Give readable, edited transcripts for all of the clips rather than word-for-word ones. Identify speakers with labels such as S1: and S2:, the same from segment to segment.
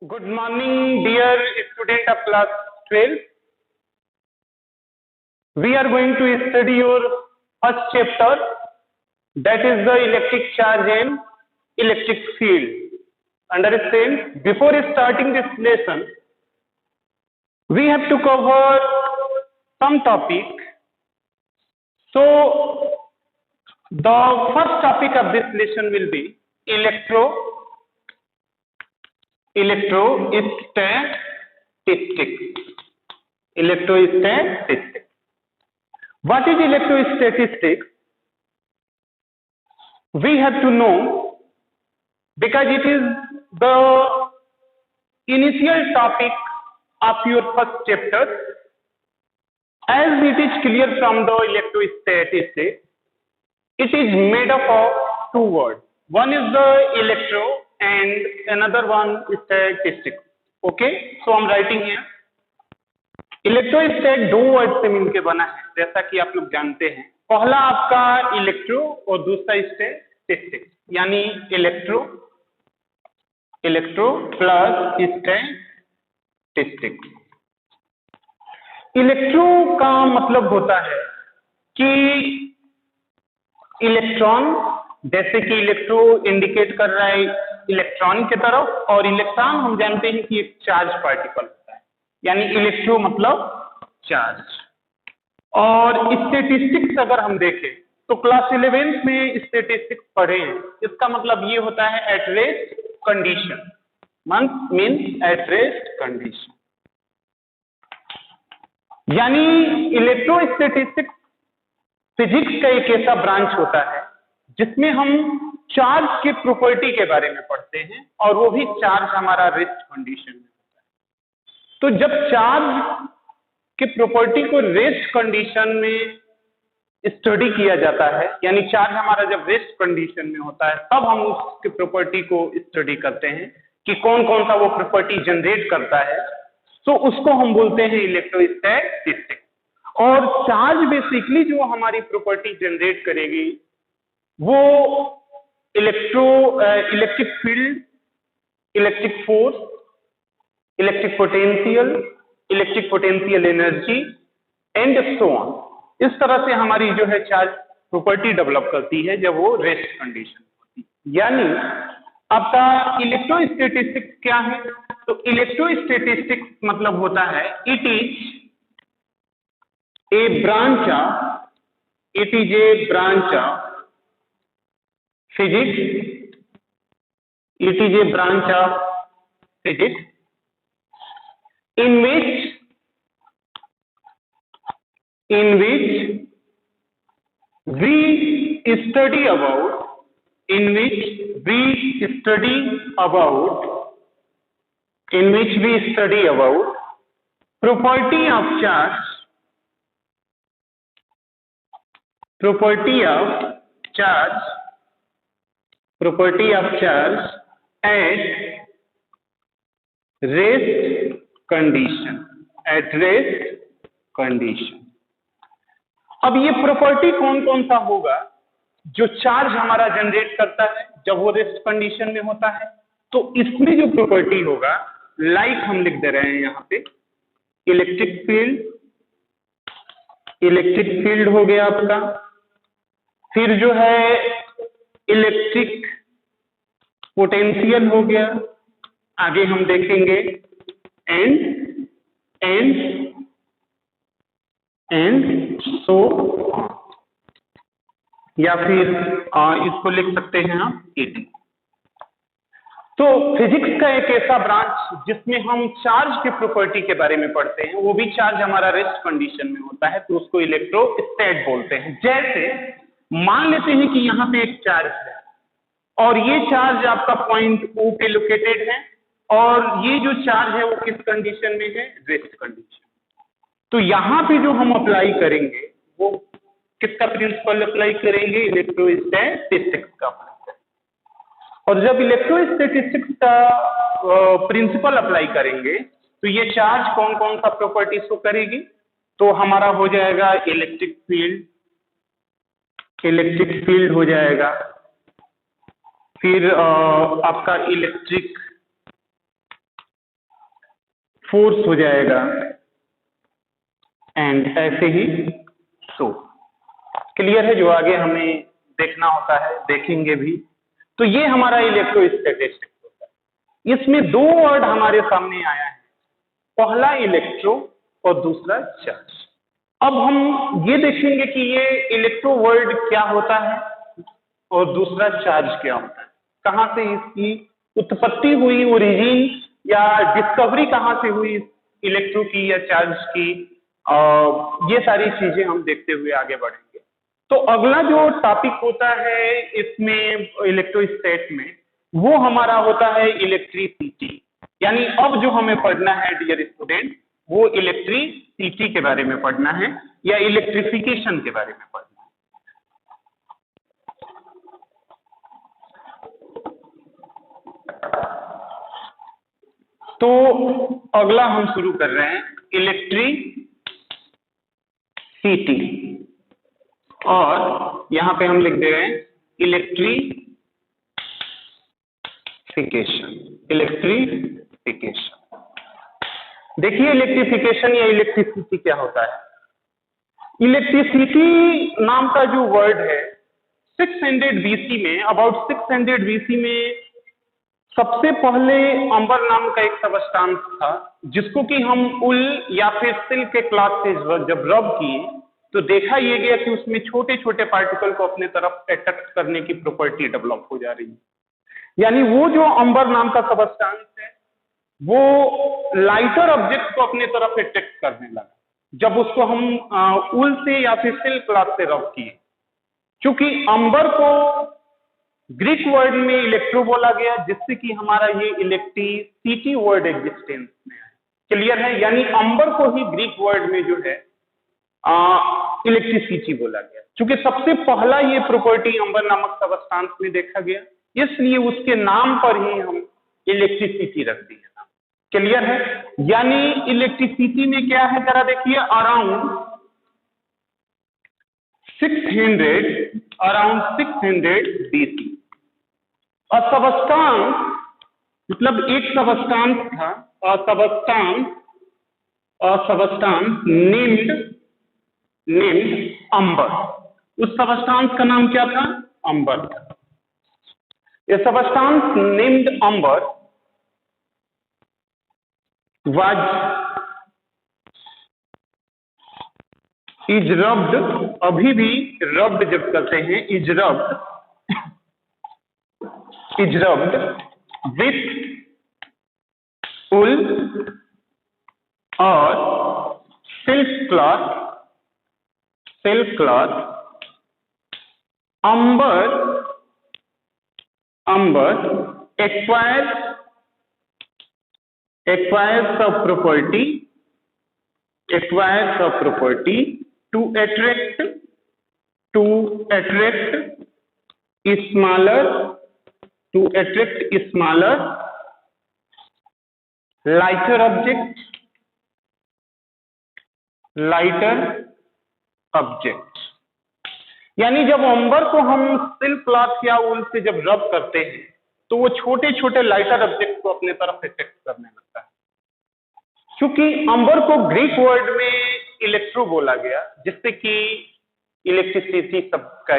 S1: Good morning, dear student of class 12. We are going to study your first chapter, that is the electric charge and electric field. Understand? Before starting this lesson, we have to cover some topic. So, the first topic of this lesson will be electrostatics. Electrostatics. What is electrostatics? We have to know because it is the initial topic of your first chapter. As it is clear from the electrostatics, it is made up of two words. One is the electro and another one is statistics. Okay, so I'm writing here. इलेक्ट्रोस्टैट दो word से मिलकर बना है, जैसा कि आप लोग जानते हैं. पहला आपका इलेक्ट्रो और दूसरा स्टैटिस्टिक्स, यानी इलेक्ट्रो प्लस स्टैटिस्टिक्स. इलेक्ट्रो का मतलब होता है कि इलेक्ट्रॉन, जैसे कि इलेक्ट्रो इंडिकेट कर रहा है इलेक्ट्रॉन की तरफ, और इलेक्ट्रॉन हम जानते हैं कि एक चार्ज पार्टिकल होता है, यानी इलेक्ट्रो मतलब चार्ज. और स्टैटिस्टिक्स अगर हम देखें तो क्लास 11th में स्टैटिस्टिक्स पढ़े हैं. इसका मतलब ये होता है at rest condition, means at rest condition. यानी इलेक्ट्रोस्टैटिस्टिक्स फिजिक्स का एक ऐसा ब्रांच होता है जिसमें हम चार्ज के प्रॉपर्टी के बारे में पढ़ते हैं, और वो भी चार्ज हमारा रेस्ट कंडीशन में होता है. तो जब चार्ज के प्रॉपर्टी को रेस्ट कंडीशन में स्टडी किया जाता है, यानी चार्ज हमारा जब रेस्ट कंडीशन में होता है, तब हम उसके प्रॉपर्टी को स्टडी करते हैं कि कौन कौन सा वो प्रॉपर्टी जनरेट करता है. तो उसको हम बोलते हैं इलेक्ट्रोस्टैटिस्टिक्स. और चार्ज बेसिकली जो हमारी प्रॉपर्टी जनरेट करेगी वो electric field, electric force, electric potential energy and so on. इस तरह से हमारी जो है चार्ज प्रॉपर्टी डेवलप करती है जब वो रेस्ट कंडीशन होती है. यानी आपका इलेक्ट्रोस्टैटिस्टिक्स क्या है? तो इलेक्ट्रोस्टैटिस्टिक्स मतलब होता है it is a branch of physics. It is a branch of physics in which we study about property of charge at rest condition. अब ये प्रॉपर्टी कौन कौन सा होगा जो चार्ज हमारा जनरेट करता है जब वो रेस्ट कंडीशन में होता है? तो इसमें जो प्रॉपर्टी होगा, लाइक हम लिख दे रहे हैं यहाँ पे, इलेक्ट्रिक फील्ड हो गया आपका. फिर जो है इलेक्ट्रिक पोटेंशियल हो गया, आगे हम देखेंगे, एंड सो, या फिर इसको लिख सकते हैं आप इट. तो फिजिक्स का एक ऐसा ब्रांच जिसमें हम चार्ज के प्रॉपर्टी के बारे में पढ़ते हैं, वो भी चार्ज हमारा रेस्ट कंडीशन में होता है, तो उसको इलेक्ट्रोस्टैट बोलते हैं. जैसे मान लेते हैं कि यहाँ पे एक चार्ज है और ये चार्ज आपका पॉइंट O पे लोकेटेड है, और ये जो चार्ज है वो किस कंडीशन में है? Rest condition. तो यहाँ पे जो हम अप्लाई करेंगे वो किसका प्रिंसिपल अप्लाई करेंगे? इलेक्ट्रोस्टैटिस्टिक्स का. और जब इलेक्ट्रोस्टैटिस्टिक्स का प्रिंसिपल अप्लाई करेंगे तो ये चार्ज कौन कौन सा प्रॉपर्टी शो करेगी? तो हमारा हो जाएगा इलेक्ट्रिक फील्ड हो जाएगा, फिर आपका इलेक्ट्रिक फोर्स हो जाएगा, एंड ऐसे ही सो। क्लियर है? जो आगे हमें देखना होता है, देखेंगे भी। तो ये हमारा इलेक्ट्रोस्टैटिस्टिक्स होता है। इसमें दो वर्ड हमारे सामने आया है, पहला इलेक्ट्रो और दूसरा चार्ज। अब हम ये देखेंगे कि ये इलेक्ट्रो वर्ड क्या होता है और दूसरा चार्ज क्या होता है, कहां से इसकी उत्पत्ति हुई, ओरिजिन या डिस्कवरी कहां से हुई इलेक्ट्रो की या चार्ज की, ये सारी चीजें हम देखते हुए आगे बढ़ेंगे। तो अगला जो टॉपिक होता है इसमें इलेक्ट्रोस्टैट में, वो हमारा होता है इलेक्ट्रिसिटी। यानी अब जो हमें पढ़ना है डियर स्टूडेंट, वो इलेक्ट्रिसिटी के बारे में पढ़ना है या इलेक्ट्रिफिकेशन के बारे में पढ़ना है। तो अगला हम शुरू कर रहे हैं इलेक्ट्रिसिटी, और यहां पे हम लिख दे रहे हैं इलेक्ट्रिफिकेशन। इलेक्ट्रिफिकेशन, देखिए इलेक्ट्रिफिकेशन या इलेक्ट्रिसिटी क्या होता है। इलेक्ट्रिसिटी नाम का जो वर्ड है 600 बीसी में, अबाउट 600 बीसी में सबसे पहले अंबर नाम का एक सबस्टांस था, जिसको कि हम उल या फिर सिल्क के क्लॉथ से जब रब किए तो देखा ये गया कि उसमें छोटे छोटे पार्टिकल को अपने तरफ अट्रैक्ट करने की प्रॉपर्टी डेवलप हो जा रही है। यानी वो जो अंबर नाम का सबस्टांस है वो लाइटर ऑब्जेक्ट को अपने तरफ अट्रैक्ट करने लगा जब उसको हम उल से या फिर सिल्क क्लॉथ से रब किए। क्योंकि अंबर को ग्रीक वर्ड में इलेक्ट्रो बोला गया, जिससे कि हमारा ये इलेक्ट्रिसिटी वर्ड एग्जिस्टेंस में है। क्लियर है? यानी अंबर को ही ग्रीक वर्ड में जो है इलेक्ट्रिसिटी बोला गया, क्योंकि सबसे पहला ये प्रॉपर्टी अंबर नामक सबस्टांस में देखा गया, इसलिए उसके नाम पर ही हम इलेक्ट्रिसिटी रख दिए। क्लियर है? यानी इलेक्ट्रिसिटी में क्या है जरा देखिए, अराउंड 600 बीसी। सबस्टांस मतलब एक सबस्टांस था, सबस्टांस नेम्ड अंबर। उस सबस्टांस का नाम क्या था? अंबर था। ये substance named amber is rubbed, अभी भी रब्ड जब करते हैं इज रब्ड विथ उल और silk cloth. Amber acquires the property to attract smaller lighter object। यानी जब अंबर को हम सिल्क क्लॉथ या उल से जब रब करते हैं तो वो छोटे छोटे लाइटर ऑब्जेक्ट को अपने तरफ अट्रैक्ट करने लगता है। क्योंकि अंबर को ग्रीक वर्ड में इलेक्ट्रो बोला गया, जिससे कि इलेक्ट्रिसिटी शब्द का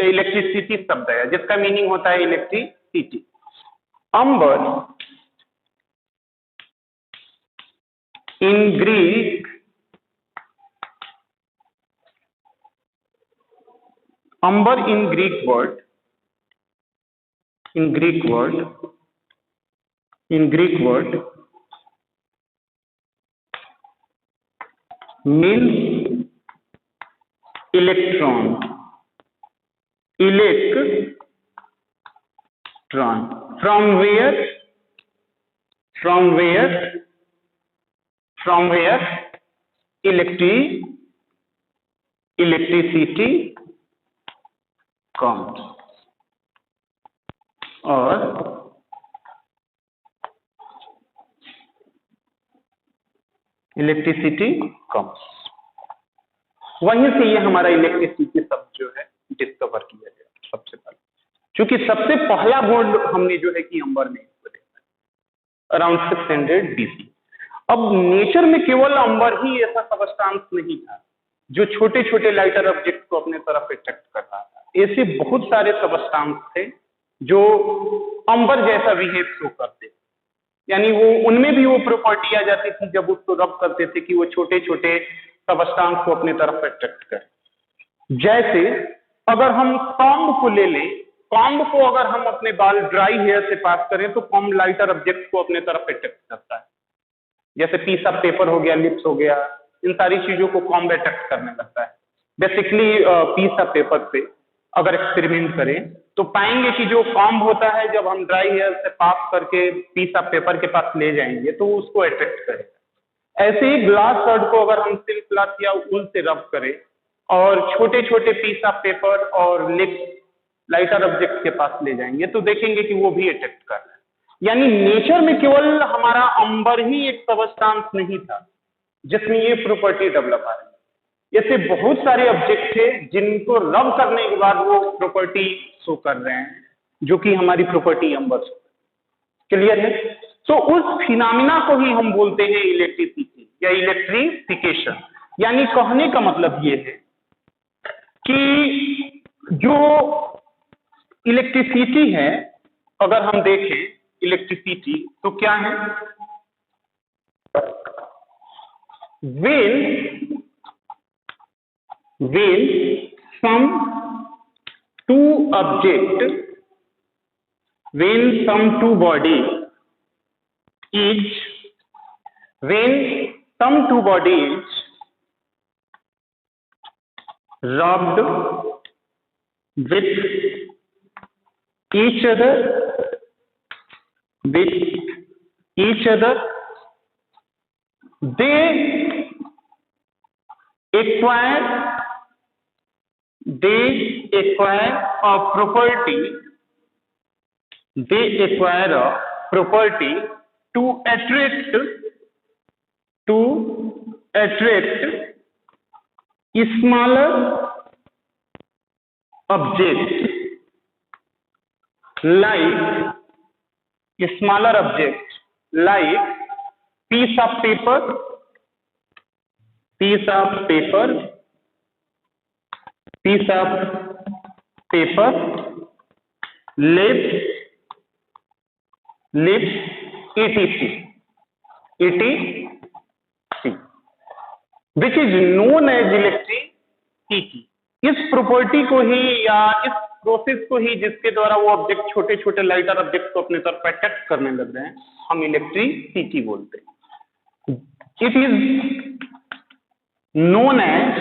S1: इलेक्ट्रिसिटी शब्द है, जिसका मीनिंग होता है electricity. Amber in Greek word means electron। From where electricity comes, और इलेक्ट्रिसिटी कम्स, वहीं से ये हमारा इलेक्ट्रिसिटी शब्द जो है डिस्कवर किया गया सबसे पहले। क्योंकि सबसे पहला बोर्ड हमने जो है कि अंबर में अराउंड 600 BC। अब नेचर में केवल अंबर ही ऐसा सबस्टांस नहीं था जो छोटे छोटे लाइटर ऑब्जेक्ट को अपने तरफ अट्रैक्ट कर रहा था। ऐसे बहुत सारे सबस्टांस थे जो अंबर जैसा बिहेव शो करते, यानी वो उनमें भी वो प्रॉपर्टी आ जाती थी जब उसको रब करते थे कि वो छोटे छोटे सबस्टांस को अपने तरफ अट्रैक्ट करे। जैसे अगर हम कॉम्ब को ले लें, कॉम्ब को अगर हम अपने बाल ड्राई हेयर से पास करें तो कॉम्ब लाइटर ऑब्जेक्ट को अपने तरफ अट्रैक्ट करता है। जैसे पीस ऑफ पेपर हो गया, लिप्स हो गया, इन सारी चीजों को कॉम्ब अट्रैक्ट करने लगता है। बेसिकली पीस ऑफ पेपर से अगर एक्सपेरिमेंट करें तो पाएंगे कि जो कॉम्ब होता है जब हम ड्राई हेयर से पास करके पीस ऑफ पेपर के पास ले जाएंगे तो उसको अट्रैक्ट करेगा। ऐसे ही ग्लास रड को अगर हम सिल्क क्लॉथ या ऊल से रब करें और छोटे छोटे पीस ऑफ पेपर और लिप्स लाइटर ऑब्जेक्ट के पास ले जाएंगे तो देखेंगे कि वो भी अट्रैक्ट कर रहा है। यानी नेचर में केवल हमारा अंबर ही एक सबस्टांस नहीं था जिसमें ये प्रॉपर्टी डेवलप आ रही है। ऐसे बहुत सारे ऑब्जेक्ट थे जिनको रब करने के बाद वो प्रॉपर्टी शो कर रहे हैं, जो कि हमारी प्रॉपर्टी अंबर शो। क्लियर है? तो उस फिनोमिना को ही हम बोलते हैं इलेक्ट्रिसिटी या इलेक्ट्रिफिकेशन। यानी कहने का मतलब ये है कि जो इलेक्ट्रिसिटी है, अगर हम देखें इलेक्ट्रिसिटी तो क्या है? when some two object, when some two body is, when some two body is rubbed with each other, they acquire a property to attract smaller object like piece of paper, lips, etc. which is known as electricity. इस property को ही या इस process को ही जिसके द्वारा वो object छोटे छोटे लाइटर ऑब्जेक्ट को अपने तरफ अट्रैक्ट करने लग रहे हैं हम इलेक्ट्रिसिटी बोलते हैं। It is known as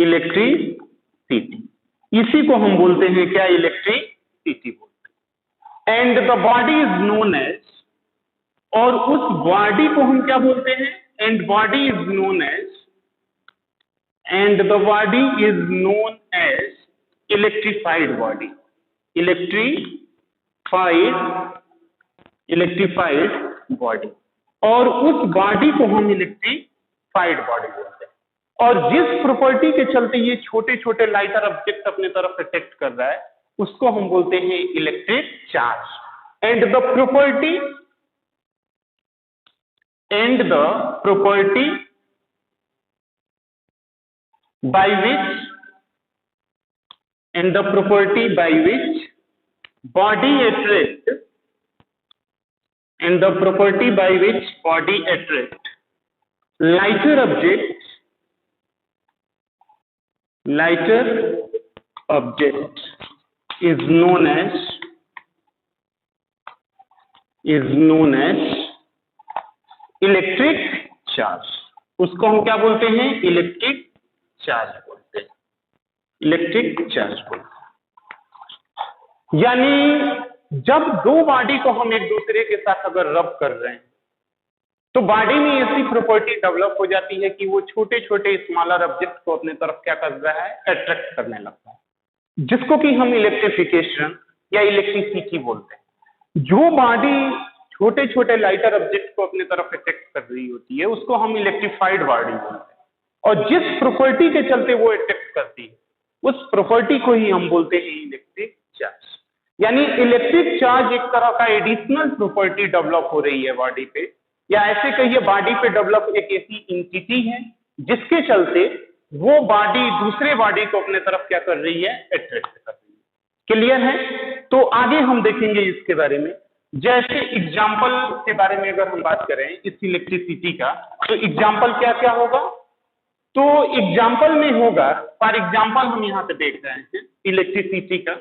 S1: electricity. इसी को हम बोलते हैं क्या? इलेक्ट्रिसिटी बोलते हैं। And the body is known as, और उस बॉडी को हम क्या बोलते हैं? And body is known as electrified body. Electrified body, और उस बॉडी को हम इलेक्ट्रिफाइड बॉडी बोलते हैं। और जिस प्रॉपर्टी के चलते ये छोटे छोटे लाइटर ऑब्जेक्ट अपने तरफ अट्रैक्ट कर रहा है उसको हम बोलते हैं electric charge. And the property by which body attract lighter object is known as electric charge. उसको हम क्या बोलते हैं? इलेक्ट्रिक चार्ज बोलते हैं। यानी जब दो बॉडी को हम एक दूसरे के साथ अगर रब कर रहे हैं तो बॉडी में ऐसी प्रॉपर्टी डेवलप हो जाती है कि वो छोटे छोटे स्मॉलर ऑब्जेक्ट को अपने तरफ क्या कर रहा है? अट्रैक्ट करने लगता है, जिसको कि हम इलेक्ट्रिफिकेशन या इलेक्ट्रिसिटी बोलते हैं। जो बॉडी छोटे छोटे लाइटर ऑब्जेक्ट को अपने तरफ अट्रैक्ट कर रही होती है उसको हम इलेक्ट्रिफाइड बॉडी बोलते हैं, और जिस प्रॉपर्टी के चलते वो अट्रैक्ट करती है उस प्रॉपर्टी को ही हम बोलते हैं इलेक्ट्रिक चार्ज। यानी इलेक्ट्रिक चार्ज एक तरह का एडिशनल प्रॉपर्टी डेवलप हो रही है बॉडी पे, या ऐसे कहिए बॉडी पे डेवलप एक ऐसी इंटिटी है जिसके चलते वो बॉडी दूसरे बॉडी को अपने तरफ क्या कर रही है, अट्रैक्ट कर रही है। क्लियर है? तो आगे हम देखेंगे इसके बारे में। जैसे एग्जाम्पल के बारे में अगर हम बात करें इस इलेक्ट्रिसिटी का, तो एग्जाम्पल क्या क्या होगा? तो एग्जाम्पल में होगा, फॉर एग्जाम्पल हम यहाँ पे देख रहे हैं इलेक्ट्रिसिटी का,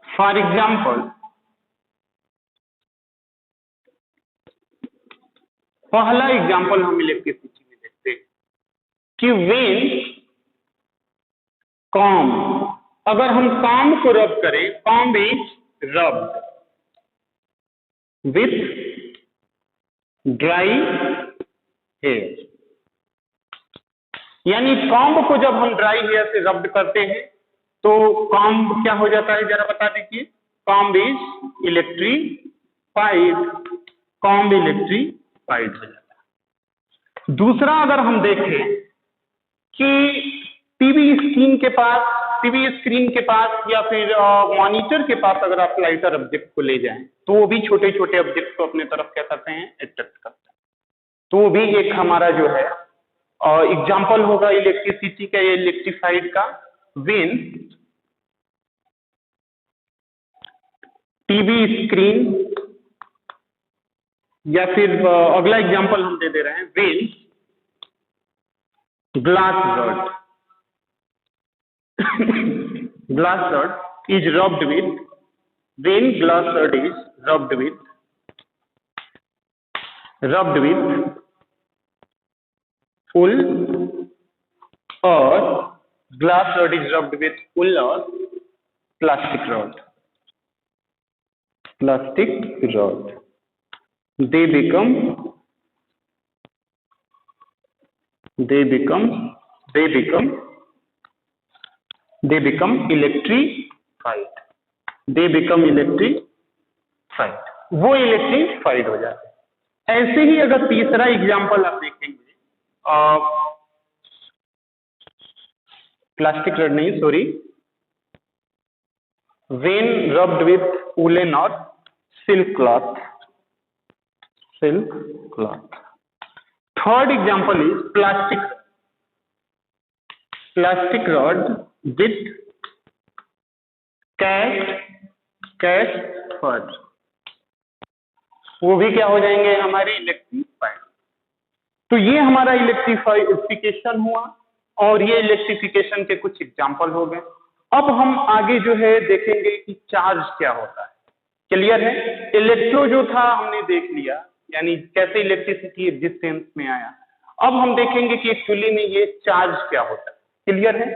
S1: फॉर एग्जाम्पल पहला एग्जाम्पल हम इलेक्ट्रिसिटी में देखते हैं कि वेन कॉम, अगर हम कॉम को रब करें, comb is rubbed with dry hair, यानी कॉम्ब को जब हम ड्राई हेयर से रब्ड करते हैं तो कॉम्ब क्या हो जाता है, जरा बता दीजिए। Comb is electrified, comb electrified हो जाता है। दूसरा अगर हम देखें कि टीवी स्क्रीन के पास या फिर मॉनिटर के पास अगर आप लाइटर ऑब्जेक्ट को ले जाएं तो वो भी छोटे छोटे ऑब्जेक्ट को अपने तरफ क्या करते हैं, अट्रैक्ट करते हैं। तो वो भी एक हमारा जो है एग्जाम्पल होगा इलेक्ट्रिसिटी का, इलेक्ट्रीफाइड का। वेन टीवी स्क्रीन, या फिर अगला एग्जाम्पल हम दे रहे हैं, when glass rod is rubbed with, when glass rod is rubbed with full or glass rod is rubbed with full or plastic rod, they become electrified, वो electrified हो जाते हैं। ऐसे ही अगर तीसरा एग्जाम्पल आप देखेंगे, प्लास्टिक रड नहीं, sorry, when rubbed with woollen और silk cloth. Third example is plastic rod with cat fur, वो भी क्या हो जाएंगे, हमारे इलेक्ट्रीफाइड। तो ये हमारा इलेक्ट्रिफिकेशन हुआ और ये इलेक्ट्रिफिकेशन के कुछ एग्जाम्पल हो गए। अब हम आगे जो है देखेंगे कि चार्ज क्या होता है। क्लियर है? इलेक्ट्रो जो था हमने देख लिया, यानी कैसे इलेक्ट्रिसिटी एग्जिस्टेंस में आया। अब हम देखेंगे कि एक्चुअली में ये चार्ज क्या होता है। क्लियर है?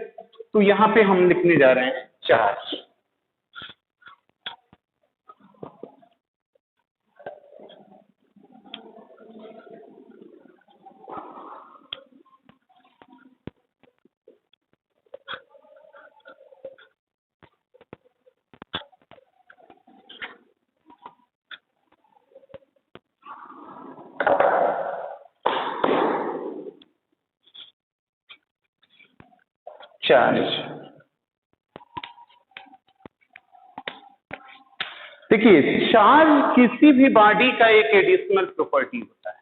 S1: तो यहाँ पे हम लिखने जा रहे हैं चार्ज। देखिए, चार्ज किसी भी बॉडी का एक एडिशनल प्रॉपर्टी होता है।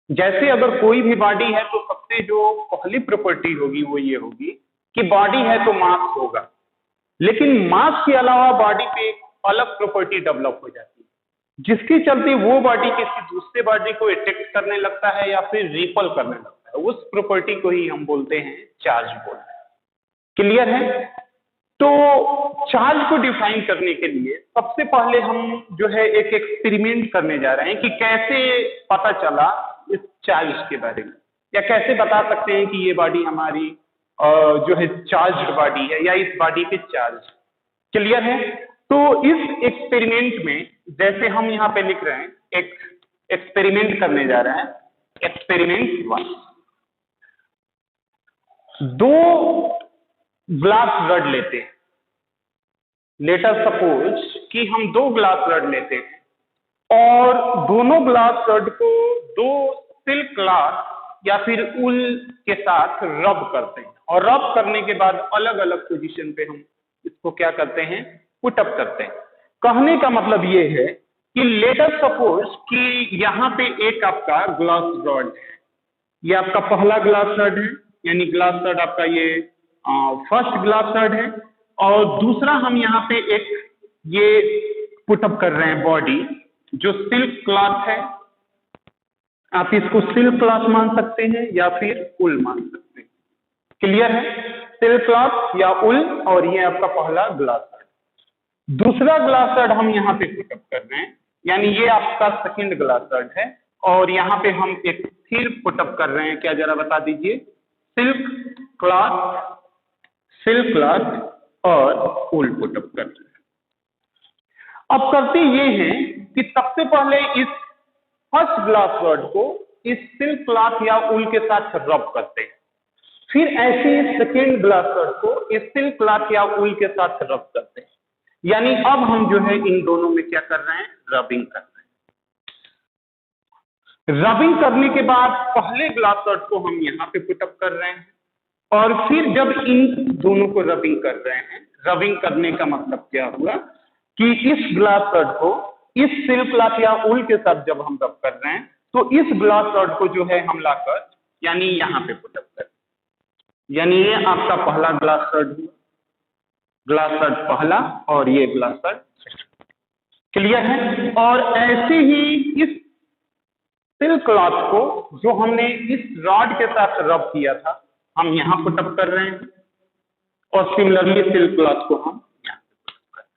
S1: जैसे अगर कोई भी बॉडी है तो सबसे जो पहली प्रॉपर्टी होगी वो ये होगी कि बॉडी है तो मास होगा, लेकिन मास के अलावा बॉडी पे एक अलग प्रॉपर्टी डेवलप हो जाती है, जिसके चलते वो बॉडी किसी दूसरे बॉडी को अट्रैक्ट करने लगता है या फिर रिपल करने लगता है। उस प्रॉपर्टी को ही हम बोलते हैं चार्ज बोलते हैं। क्लियर है? तो चार्ज को डिफाइन करने के लिए सबसे पहले हम जो है एक एक्सपेरिमेंट करने जा रहे हैं कि कैसे पता चला इस चार्ज के बारे में, या कैसे बता सकते हैं कि ये बॉडी हमारी जो है चार्ज बॉडी है या इस बॉडी पे चार्ज। क्लियर है? तो इस एक्सपेरिमेंट में जैसे हम यहाँ पे लिख रहे हैं, एक एक्सपेरिमेंट करने जा रहे हैं, एक्सपेरिमेंट 1। दो ग्लास रड लेते हैं, लेट अस सपोज कि हम 2 ग्लास रड लेते हैं और दोनों ग्लास रड को 2 सिल्क क्लॉथ या फिर उल के साथ रब करते हैं और रब करने के बाद अलग अलग पोजीशन पे हम इसको क्या करते हैं, पुट अप करते हैं। कहने का मतलब ये है कि लेट अस सपोज कि यहाँ पे एक आपका ग्लास रड है, ये आपका पहला ग्लास रड है, यानी ग्लास रड आपका ये फर्स्ट ग्लास रड है, और दूसरा हम यहाँ पे एक ये पुटअप कर रहे हैं बॉडी जो सिल्क क्लॉथ है। आप इसको सिल्क क्लॉथ मान सकते हैं या फिर उल मान सकते हैं। क्लियर है? सिल्क क्लॉथ या उल, और ये आपका पहला ग्लास रड। दूसरा ग्लास रड हम यहाँ पे पुटअप कर रहे हैं, यानी ये आपका सेकंड ग्लास रड है, और यहाँ पे हम एक फिर पुटअप कर रहे हैं, क्या जरा बता दीजिए, सिल्क क्लॉथ और उल पुटअप कर रहे हैं। अब करते ये हैं कि सबसे पहले इस फर्स्ट ग्लास रड को इस सिल्क क्लॉथ या उल के साथ रब करते हैं, फिर ऐसे सेकेंड ग्लास रड को इस सिल्क क्लॉथ या उल के साथ रब करते हैं। यानी अब हम जो है इन दोनों में क्या कर रहे हैं, रबिंग कर रहे हैं। रबिंग करने के बाद पहले ग्लास रड को हम यहाँ पे पुटअप कर रहे हैं, और फिर जब इन दोनों को रबिंग कर रहे हैं, रबिंग करने का मतलब क्या हुआ कि इस ग्लास रड को इस सिल्क क्लॉथ या उल के साथ जब हम रब कर रहे हैं तो इस ग्लास रड को जो है हम लाकर यानी यहाँ पे पुटअप कर, यानी ये आपका पहला ग्लास रड हुआ, ग्लास रड पहला और ये ग्लास रड सेकंड। क्लियर है? और ऐसे ही इस सिल्क क्लॉथ को जो हमने इस रॉड के साथ रब किया था हम यहाँ पुटअप कर रहे हैं, और सिमिलरली सिल्क क्लॉथ को हम यहाँ पुटअप कर रहे हैं।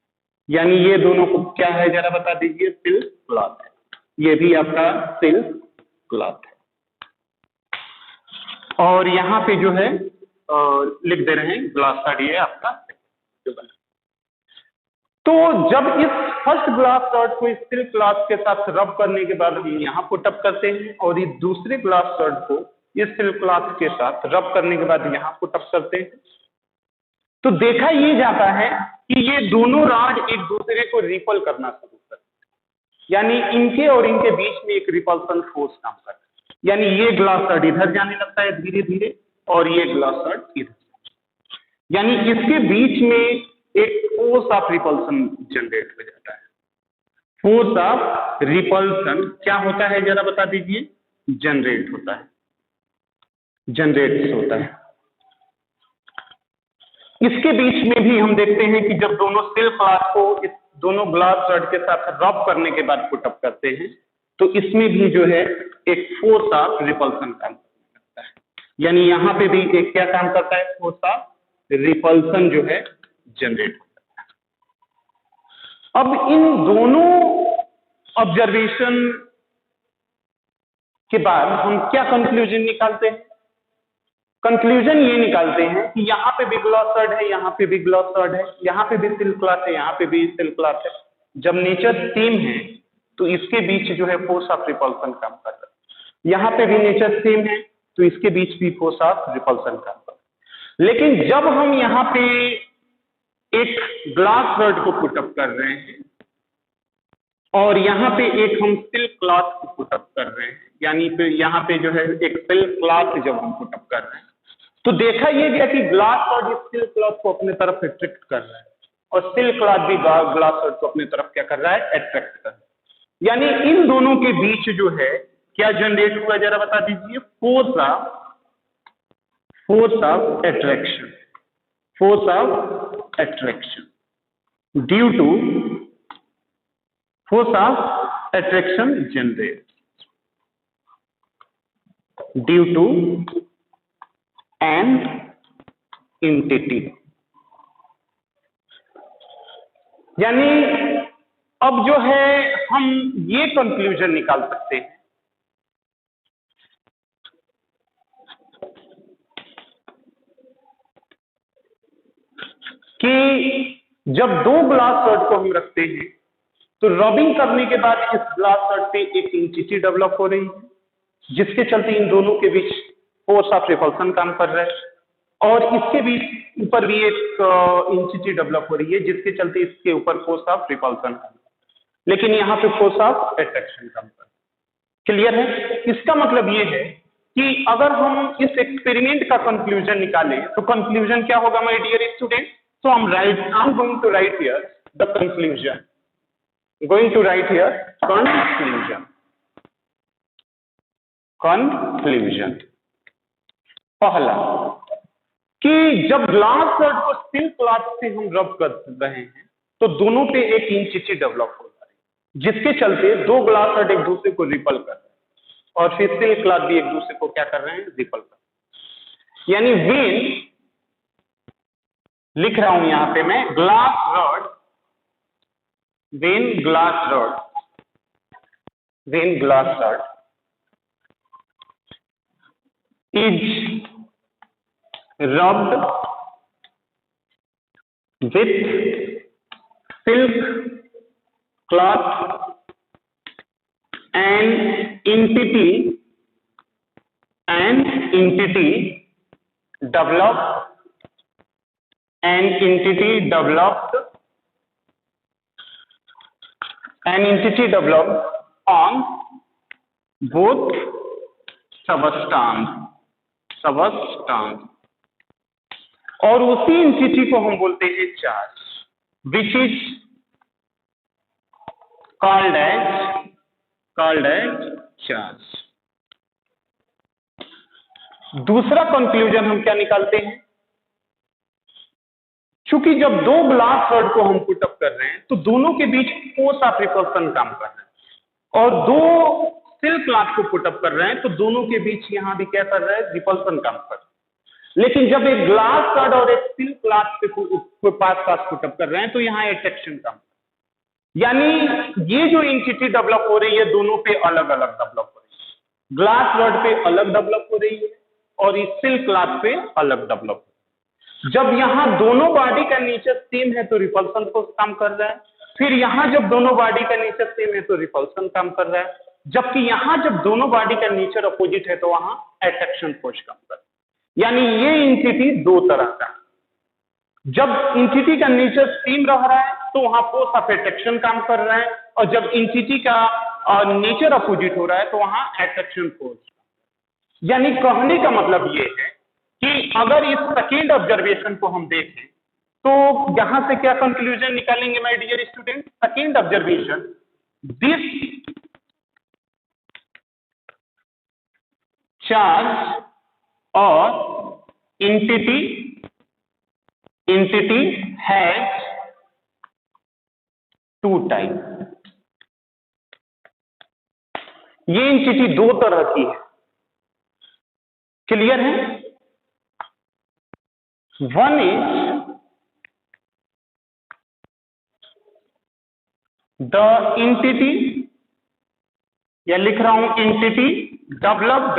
S1: यानी ये दोनों को क्या है जरा बता दीजिए, सिल्क क्लॉथ है, ये भी आपका सिल्क क्लॉथ है। और यहाँ पे जो है लिख दे रहे हैं ग्लास रड, ये आपका बना। तो जब इस फर्स्ट ग्लास रड को इस सिल्क क्लॉथ के साथ रब करने के बाद हम यहाँ पुटअप करते हैं, और इस दूसरे ग्लास रड को इस सिल्क क्लॉथ के साथ रब करने के बाद यहाँ पुटअप करते हैं, तो देखा ये जाता है कि ये दोनों रॉड एक दूसरे को रिपल करना शुरू करते हैं, यानी इनके और इनके बीच में एक रिपल्सन फोर्स काम करता है। यानी ये ग्लास रड इधर जाने लगता है धीरे धीरे, और ये ग्लास रड इधर, यानी इसके बीच में एक फोर्स ऑफ रिपल्सन जनरेट हो जाता है। फोर्स ऑफ रिपल्सन क्या होता है जरा बता दीजिए, जनरेट होता है, जनरेट होता है। इसके बीच में भी हम देखते हैं कि जब दोनों सिल्क क्लॉथ को इस दोनों ग्लास रड के साथ रब करने के बाद पुटअप करते हैं तो इसमें भी जो है एक फोर्स ऑफ रिपल्सन काम करता है, यानी यहाँ पे भी एक क्या काम करता है, फोर्स ऑफ रिपल्सन जो है जनरेट होता है। अब इन दोनों ऑब्जर्वेशन के बाद हम क्या कंक्लूजन निकालते हैं? कंक्लूजन ये निकालते हैं कि यहाँ पे भी ग्लास रड है, यहाँ पे भी ग्लास रड है, यहाँ पे भी सिल्क क्लॉथ है, यहाँ पे भी सिल्क क्लॉथ है। जब नेचर सेम है तो इसके बीच जो है फोर्स ऑफ रिपल्सन काम कर रहा है। यहाँ पे भी नेचर सेम है तो इसके बीच भी फोर्स ऑफ रिपल्सन काम कर रहा है। लेकिन जब हम यहाँ पे एक ग्लास रड को पुटअप कर रहे हैं और यहाँ पे एक हम सिल्क क्लॉथ को पुटअप कर रहे हैं, यानी फिर यहाँ पे जो है एक सिल्क क्लॉथ जब हम पुटअप कर रहे हैं तो देखा ये गया कि ग्लास रड इस सिल्क क्लॉथ को अपने तरफ अट्रैक्ट कर रहा है, और सिल्क क्लॉथ भी ग्लास रड को अपने तरफ क्या कर रहा है, अट्रैक्ट कर रहा है। यानी इन दोनों के बीच जो है क्या जनरेट हुआ जरा बता दीजिए, force of attraction, force of attraction due to force of attraction generate due to an entity. यानी अब जो है हम ये कंक्लूजन निकाल सकते हैं कि जब दो ग्लास रड को हम रखते हैं तो रबिंग करने के बाद इस ग्लास रड पे एक एंटिटी डेवलप हो रही है, जिसके चलते इन दोनों के बीच फोर्स ऑफ रिपल्सन काम कर रहा है। और इसके बीच ऊपर भी एक इंटिटी डेवलप हो रही है जिसके चलते इसके ऊपर फोर्स ऑफ रिपल्सन, लेकिन यहाँ पे फोर्स ऑफ अट्रैक्शन कम कर। क्लियर है? इसका मतलब ये है कि अगर हम इस एक्सपेरिमेंट का कंक्लूजन निकालें तो कंक्लूजन क्या होगा my dear student? So I am going to write here the conclusion, going to write here conclusion। पहला कि जब ग्लास रॉड को स्टील क्लॉथ से हम रब कर रहे हैं तो दोनों पे एक इंचिटी डेवलप हो रहा है जिसके चलते दो ग्लास रॉड एक दूसरे को रिपल कर रहे हैं और फिर स्टील क्लॉथ भी एक दूसरे को क्या कर रहे हैं? रिपल कर रहे हैं। यानी वेन लिख रहा हूं यहां पे मैं glass rod, when glass rod is rubbed with silk cloth, an entity developed on both substance और उसी इंटिटी को हम बोलते हैं charge, which is called as charge. दूसरा कंक्लूजन हम क्या निकालते हैं? क्योंकि जब दो ग्लास रॉड को हम पुट अप कर रहे हैं तो दोनों के बीच फोर्स ऑफ रिपल्सन काम कर रहा है और दो स्टील क्लॉथ को पुट अप कर रहे हैं तो दोनों के बीच यहां भी क्या कर रहा है? रिपल्सन काम कर रहा है। लेकिन जब एक ग्लास रॉड और एक स्टील क्लॉथ को पास पुट अप कर रहे हैं तो यहां अट्रैक्शन काम कर, यानी ये जो इंटिटी डेवलप हो रही है दोनों पे अलग अलग डेवलप हो रही है। ग्लास रॉड पे अलग डेवलप हो रही है और स्टील क्लॉथ पे अलग डेवलप हो रही है। जब यहां दोनों बॉडी का नेचर सेम है तो रिपल्सन फोर्स काम कर रहा है, फिर यहां जब दोनों बॉडी का नेचर सेम है तो रिपल्सन काम कर रहा है, जबकि यहां जब दोनों बॉडी का नेचर अपोजिट है तो वहां अट्रैक्शन फोर्स काम कर रहा है। यानी ये इंटिटी दो तरह का, जब इंटिटी का नेचर सेम रह रहा है तो वहां फोर्स ऑफ अट्रैक्शन काम कर रहा है और जब इंटिटी का नेचर अपोजिट हो रहा है तो वहां अट्रैक्शन फोर्स। यानी कहने का मतलब ये है कि अगर इस सेकेंड ऑब्जर्वेशन को हम देखें तो यहां से क्या कंक्लूजन निकालेंगे my dear student? Second observation, this charge और entity has two टाइप। ये entity दो तरह की है। क्लियर है? वन इज द entity, या लिख रहा हूं entity developed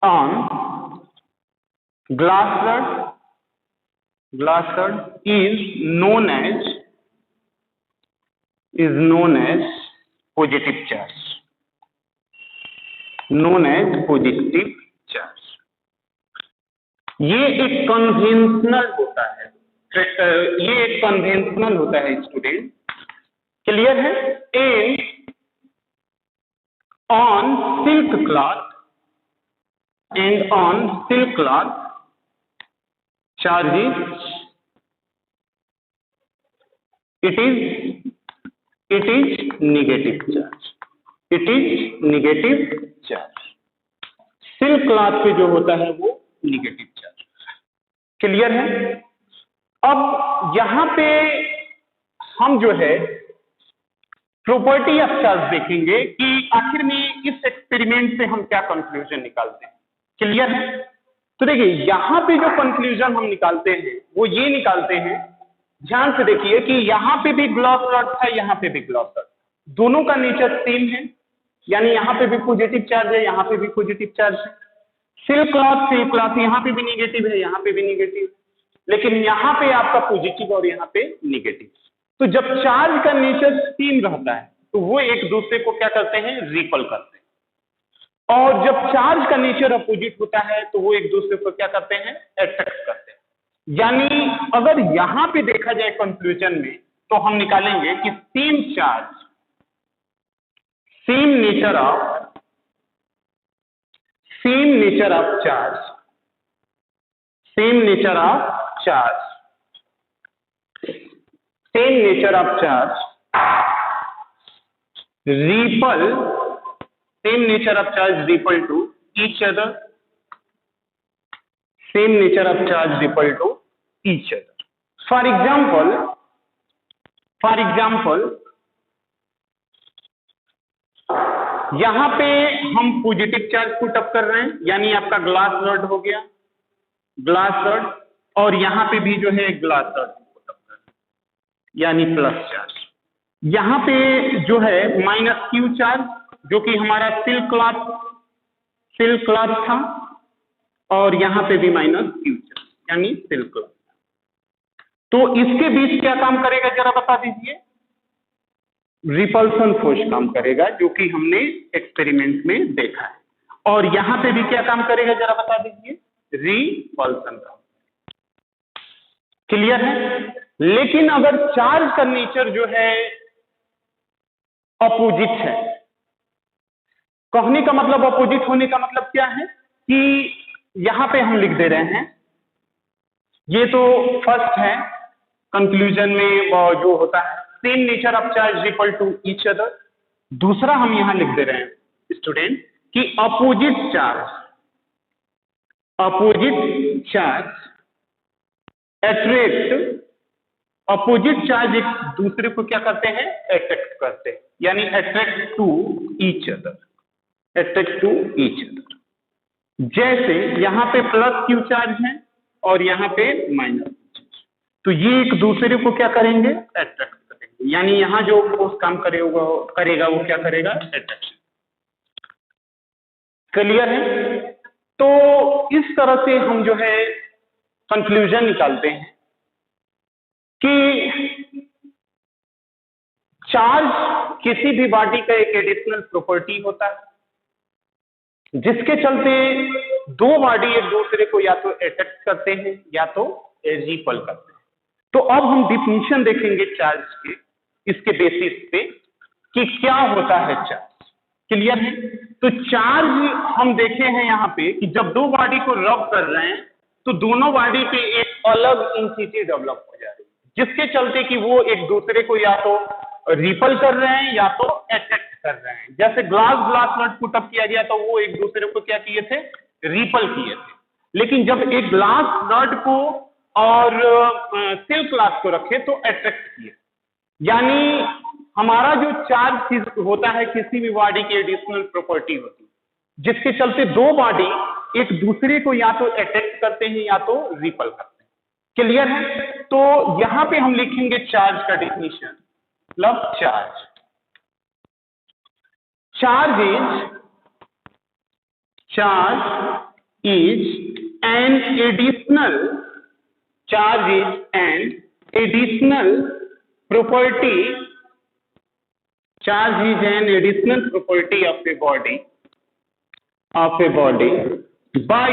S1: on glass rod is known as positive charge, ये एक कन्वेंशनल होता है, स्टूडेंट। क्लियर है? And on silk cloth charges it is negative charge। Silk cloth पे जो होता है वो निगेटिव चार्ज। क्लियर है? अब यहां पे हम जो है प्रॉपर्टी ऑफ चार्ज देखेंगे कि आखिर में इस एक्सपेरिमेंट से हम क्या कंक्लूजन निकालते हैं। क्लियर है? तो देखिए यहां पे जो कंक्लूजन हम निकालते हैं वो ये निकालते हैं, ध्यान से देखिए कि यहां पे भी ग्लास रॉड था, यहां पे भी ग्लास रॉड, दोनों का नेचर सेम है, यानी यहां पे भी पॉजिटिव चार्ज है, यहां पे भी पॉजिटिव चार्ज है। सिल्क क्लॉथ यहां पे भी निगेटिव है, यहां पे भी निगेटिव है, लेकिन यहां पे आपका पॉजिटिव और यहां पे निगेटिव। तो जब चार्ज का नेचर सेम रहता है तो वो एक दूसरे को क्या करते हैं? रिपल करते हैं। और जब चार्ज का नेचर अपोजिट होता है तो वो एक दूसरे को क्या करते हैं, अट्रैक्ट करते हैं। यानी अगर यहां पे देखा जाए कंक्लूजन में, तो हम निकालेंगे कि same charge, same nature of charge, same nature of charge, same nature of charge repel, same nature of charge repel to each other, same nature of charge repel to each other. For example, यहां पे हम positive charge put up कर रहे हैं, यानी आपका glass rod हो गया, ग्लास रॉड, और यहां पे भी जो है ग्लास रॉड पुट अप कर रहे हैं, यानी प्लस चार्ज। यहां पे जो है माइनस क्यू चार्ज, जो कि हमारा सिल्क क्लॉथ था, और यहां पे भी माइनस क्यू चार्ज, यानी सिल्क क्लॉथ। तो इसके बीच क्या काम करेगा जरा बता दीजिए? रिपल्सन फोर्स काम करेगा, जो कि हमने एक्सपेरिमेंट में देखा है। और यहां पे भी क्या काम करेगा जरा बता दीजिए? रिपल्सन काम। क्लियर है? लेकिन अगर चार्ज का नेचर जो है अपोजिट है, कहने का मतलब अपोजिट होने का मतलब क्या है कि यहां पे हम लिख दे रहे हैं, ये तो फर्स्ट है कंक्लूजन में जो होता है same nature of charge repel to each other. दूसरा हम यहां लिख दे रहे हैं स्टूडेंट कि opposite charge attract, opposite charge एक दूसरे को क्या करते हैं, अट्रैक्ट करते हैं, यानी attract to each other, attract to each other. जैसे यहां पे प्लस क्यू चार्ज है और यहां पे माइनस, तो ये एक दूसरे को क्या करेंगे, अट्रैक्ट करेंगे, यानी यहां जो फोर्स काम करेगा वो क्या करेगा, अट्रैक्शन। क्लियर है? तो इस तरह से हम जो है कंक्लूजन निकालते हैं कि चार्ज किसी भी बॉडी का एक एडिशनल प्रॉपर्टी होता है, जिसके चलते दो बॉडी एक दूसरे को या तो अट्रैक्ट करते हैं या तो रिपल करते हैं। तो अब हम डिफिनीशन देखेंगे चार्ज के, इसके बेसिस पे कि क्या होता है चार्ज। क्लियर है? तो चार्ज हम देखे हैं यहाँ पे कि जब दो बॉडी को रब कर रहे हैं तो दोनों बॉडी पे एक अलग इंटिटी डेवलप हो जा रही है, जिसके चलते कि वो एक दूसरे को या तो रिपल कर रहे हैं या तो अट्रैक्ट कर रहे हैं। जैसे ग्लास नट पुट अप किया गया तो वो एक दूसरे को क्या किए थे, रिपल किए थे। लेकिन जब एक ग्लास नट को और सिल्क क्लॉथ को रखे तो अट्रैक्ट किए। यानी हमारा जो चार्ज होता है किसी भी बॉडी की एडिशनल प्रॉपर्टी होती है, जिसके चलते दो बॉडी एक दूसरे को या तो अट्रैक्ट करते हैं या तो रिपल करते हैं। क्लियर है? तो यहां पे हम लिखेंगे चार्ज का डेफिनेशन, मतलब charge is an additional property, charge is an additional property of a body by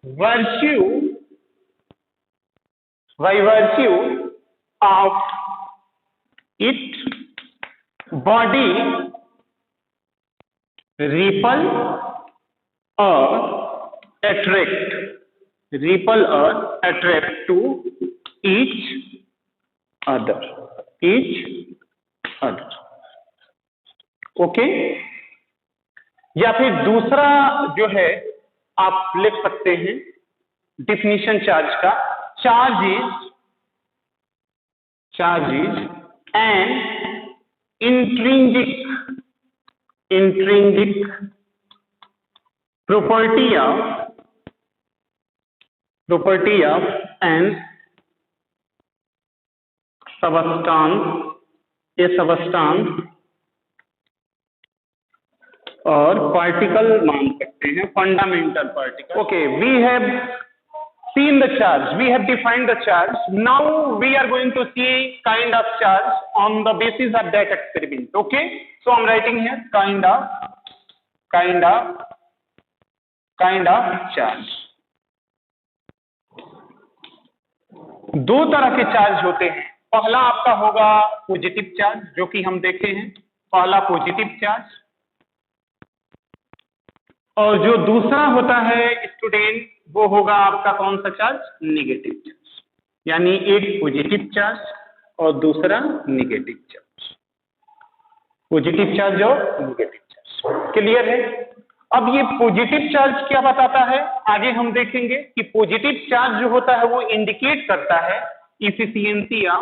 S1: virtue of its body repel or attract to each other. Okay? या फिर दूसरा जो है आप लिख सकते हैं डिफिनीशन चार्ज का, charge is an intrinsic property of an substance और पार्टिकल मान सकते हैं, fundamental particle. Okay, we have seen the charge, we have defined the charge. Now we are going to see kind of charge on the basis of that experiment. Okay, so I'm writing here kind of kind of charge. दो तरह के charge होते हैं। पहला आपका होगा positive charge, जो कि हम देखे हैं, पहला पॉजिटिव चार्ज। और जो दूसरा होता है स्टूडेंट, वो होगा आपका कौन सा चार्ज? Negative charge. यानी एक पॉजिटिव चार्ज और दूसरा निगेटिव चार्ज। पॉजिटिव चार्ज और निगेटिव चार्ज। क्लियर है? अब ये पॉजिटिव चार्ज क्या बताता है, आगे हम देखेंगे कि पॉजिटिव चार्ज जो होता है वो इंडिकेट करता है इफिशियंसी या,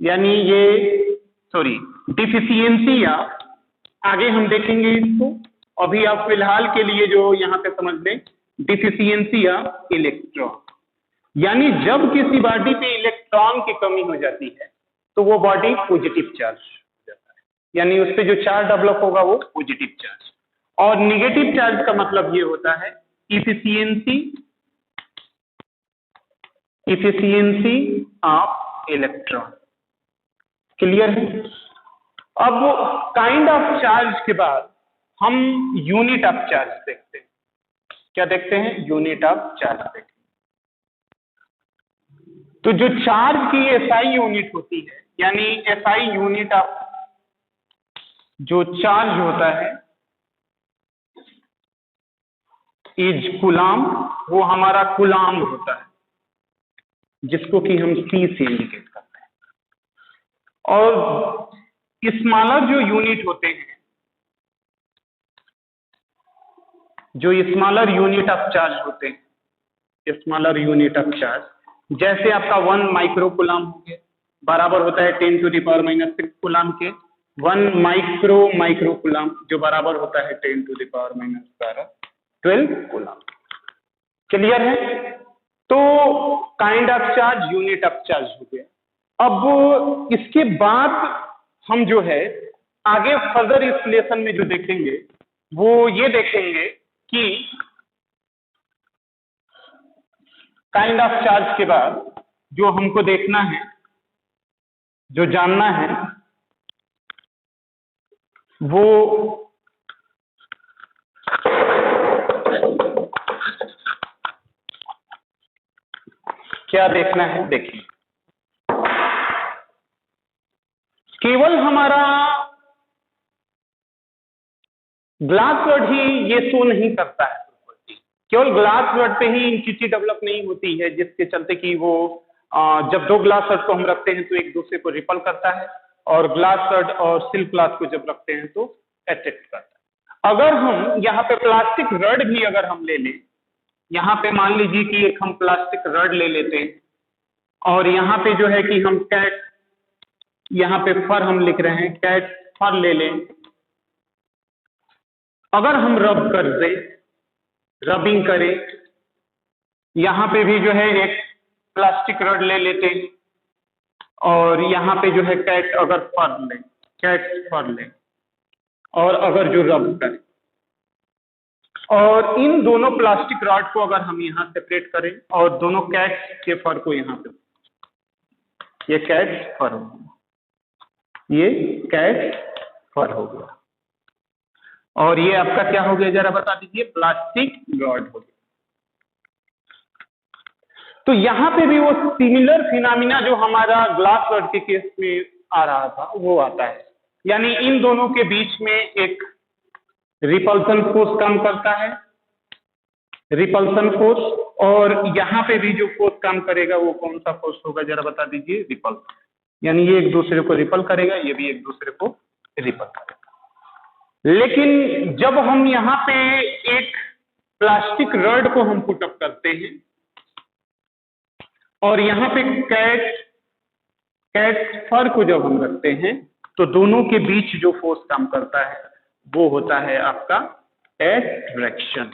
S1: यानी ये डिफिशियंसी या, आगे हम देखेंगे इसको। अभी आप फिलहाल के लिए जो यहाँ पे समझ लें, डिफिशियंसी या इलेक्ट्रॉन, यानी जब किसी बॉडी पे इलेक्ट्रॉन की कमी हो जाती है तो वो बॉडी पॉजिटिव चार्ज हो जाता है, यानी उस पर जो चार्ज डेवलप होगा वो पॉजिटिव चार्ज। और निगेटिव चार्ज का मतलब ये होता है इफिशियंसी ऑफ इलेक्ट्रॉन। क्लियर है? अब काइंड ऑफ चार्ज के बाद हम यूनिट ऑफ चार्ज देखते हैं। क्या देखते हैं? यूनिट ऑफ चार्ज देखते हैं। तो जो चार्ज की एसआई यूनिट होती है, यानी एसआई यूनिट ऑफ जो चार्ज होता है इज कूलाम, वो हमारा कूलाम होता है, जिसको कि हम सी से इंडिकेट करते हैं। और स्मॉलर जो यूनिट होते हैं, जो स्मॉलर यूनिट ऑफ चार्ज होते हैं, स्मॉलर यूनिट ऑफ चार्ज, जैसे आपका 1 माइक्रो कूलाम हो गया, बराबर होता है 10⁻⁻6 कूलाम के। 1 माइक्रो कूलाम जो बराबर होता है 10⁻12 कूलाम। क्लियर है? तो kind of charge, unit of charge हो गया। अब इसके बाद हम जो है आगे फर्दर इंस्टॉलेशन में जो देखेंगे वो ये देखेंगे कि काइंड ऑफ चार्ज के बाद जो हमको देखना है, जो जानना है, वो क्या देखना है? देखिए, केवल हमारा ग्लास रॉड ही ये शो नहीं करता है, केवल ग्लास रॉड पे ही इंटिटी डेवलप नहीं होती है, जिसके चलते कि वो जब दो ग्लास रॉड को हम रखते हैं तो एक दूसरे को रिपल करता है, और ग्लास रॉड और सिल्क ग्लास को जब रखते हैं तो अट्रैक्ट करता है। अगर हम यहाँ पे प्लास्टिक रॉड भी अगर हम ले लें, यहाँ पे मान लीजिए कि एक हम प्लास्टिक रॉड ले लेते हैं, और यहाँ पे जो है कि हम कैट, यहाँ पे फर हम लिख रहे हैं, कैट फर ले लें। अगर हम रब कर दें, रबिंग करें, यहाँ पे भी जो है एक प्लास्टिक रॉड ले लेते हैं, और यहाँ पे जो है कैट अगर फर लें, कैट फर लें, और अगर जो रब करें, और इन दोनों प्लास्टिक रॉड को अगर हम यहाँ सेपरेट करें और दोनों कैट के फर को यहाँ पे, ये कैट फर हो गया, ये कैट फर हो गया, और ये आपका क्या हो गया, जरा बता दीजिए? प्लास्टिक रॉड हो गया। तो यहाँ पे भी वो सिमिलर फिनोमिना जो हमारा ग्लास रॉड के केस में आ रहा था वो आता है, यानी इन दोनों के बीच में एक रिपल्सन फोर्स काम करता है, रिपल्सन फोर्स। और यहाँ पे भी जो फोर्स काम करेगा वो कौन सा फोर्स होगा, जरा बता दीजिए? रिपल्सन, यानी ये एक दूसरे को रिपल करेगा, ये भी एक दूसरे को रिपल करेगा। लेकिन जब हम यहाँ पे एक प्लास्टिक रॉड को हम पुटअप करते हैं और यहाँ पे कैट फर को जब हम रखते हैं, तो दोनों के बीच जो फोर्स काम करता है वो होता है आपका एट्रैक्शन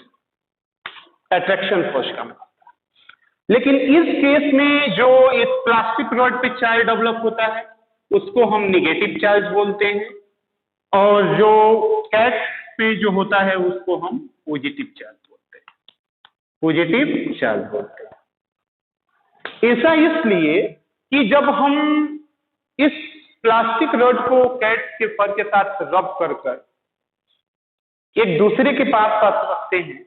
S1: फोर्स काम करता है। लेकिन इस केस में जो इस प्लास्टिक रॉड पे चार्ज डेवलप होता है उसको हम निगेटिव चार्ज बोलते हैं, और जो कैट पे जो होता है उसको हम पॉजिटिव चार्ज बोलते हैं, पॉजिटिव चार्ज बोलते हैं। ऐसा इसलिए कि जब हम इस प्लास्टिक रॉड को कैट के फर के साथ रब कर एक दूसरे के पास पास रखते हैं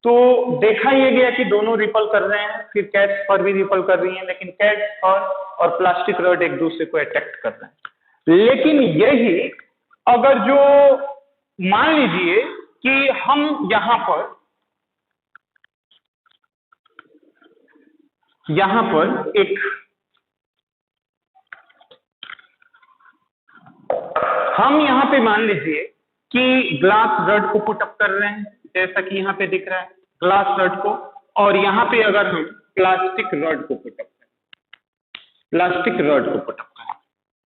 S1: तो देखा यह गया कि दोनों रिपल कर रहे हैं, फिर कैट्स फर भी रिपल कर रही हैं, लेकिन कैट्स फर और प्लास्टिक रड एक दूसरे को अट्रैक्ट कर रहे हैं। लेकिन यही अगर जो मान लीजिए कि हम यहां पर एक हम यहां पे मान लीजिए कि ग्लास रड को पुट अप कर रहे हैं, जैसा कि यहां पे दिख रहा है ग्लास रड को, और यहां पे अगर हम प्लास्टिक रड को पुट अप करें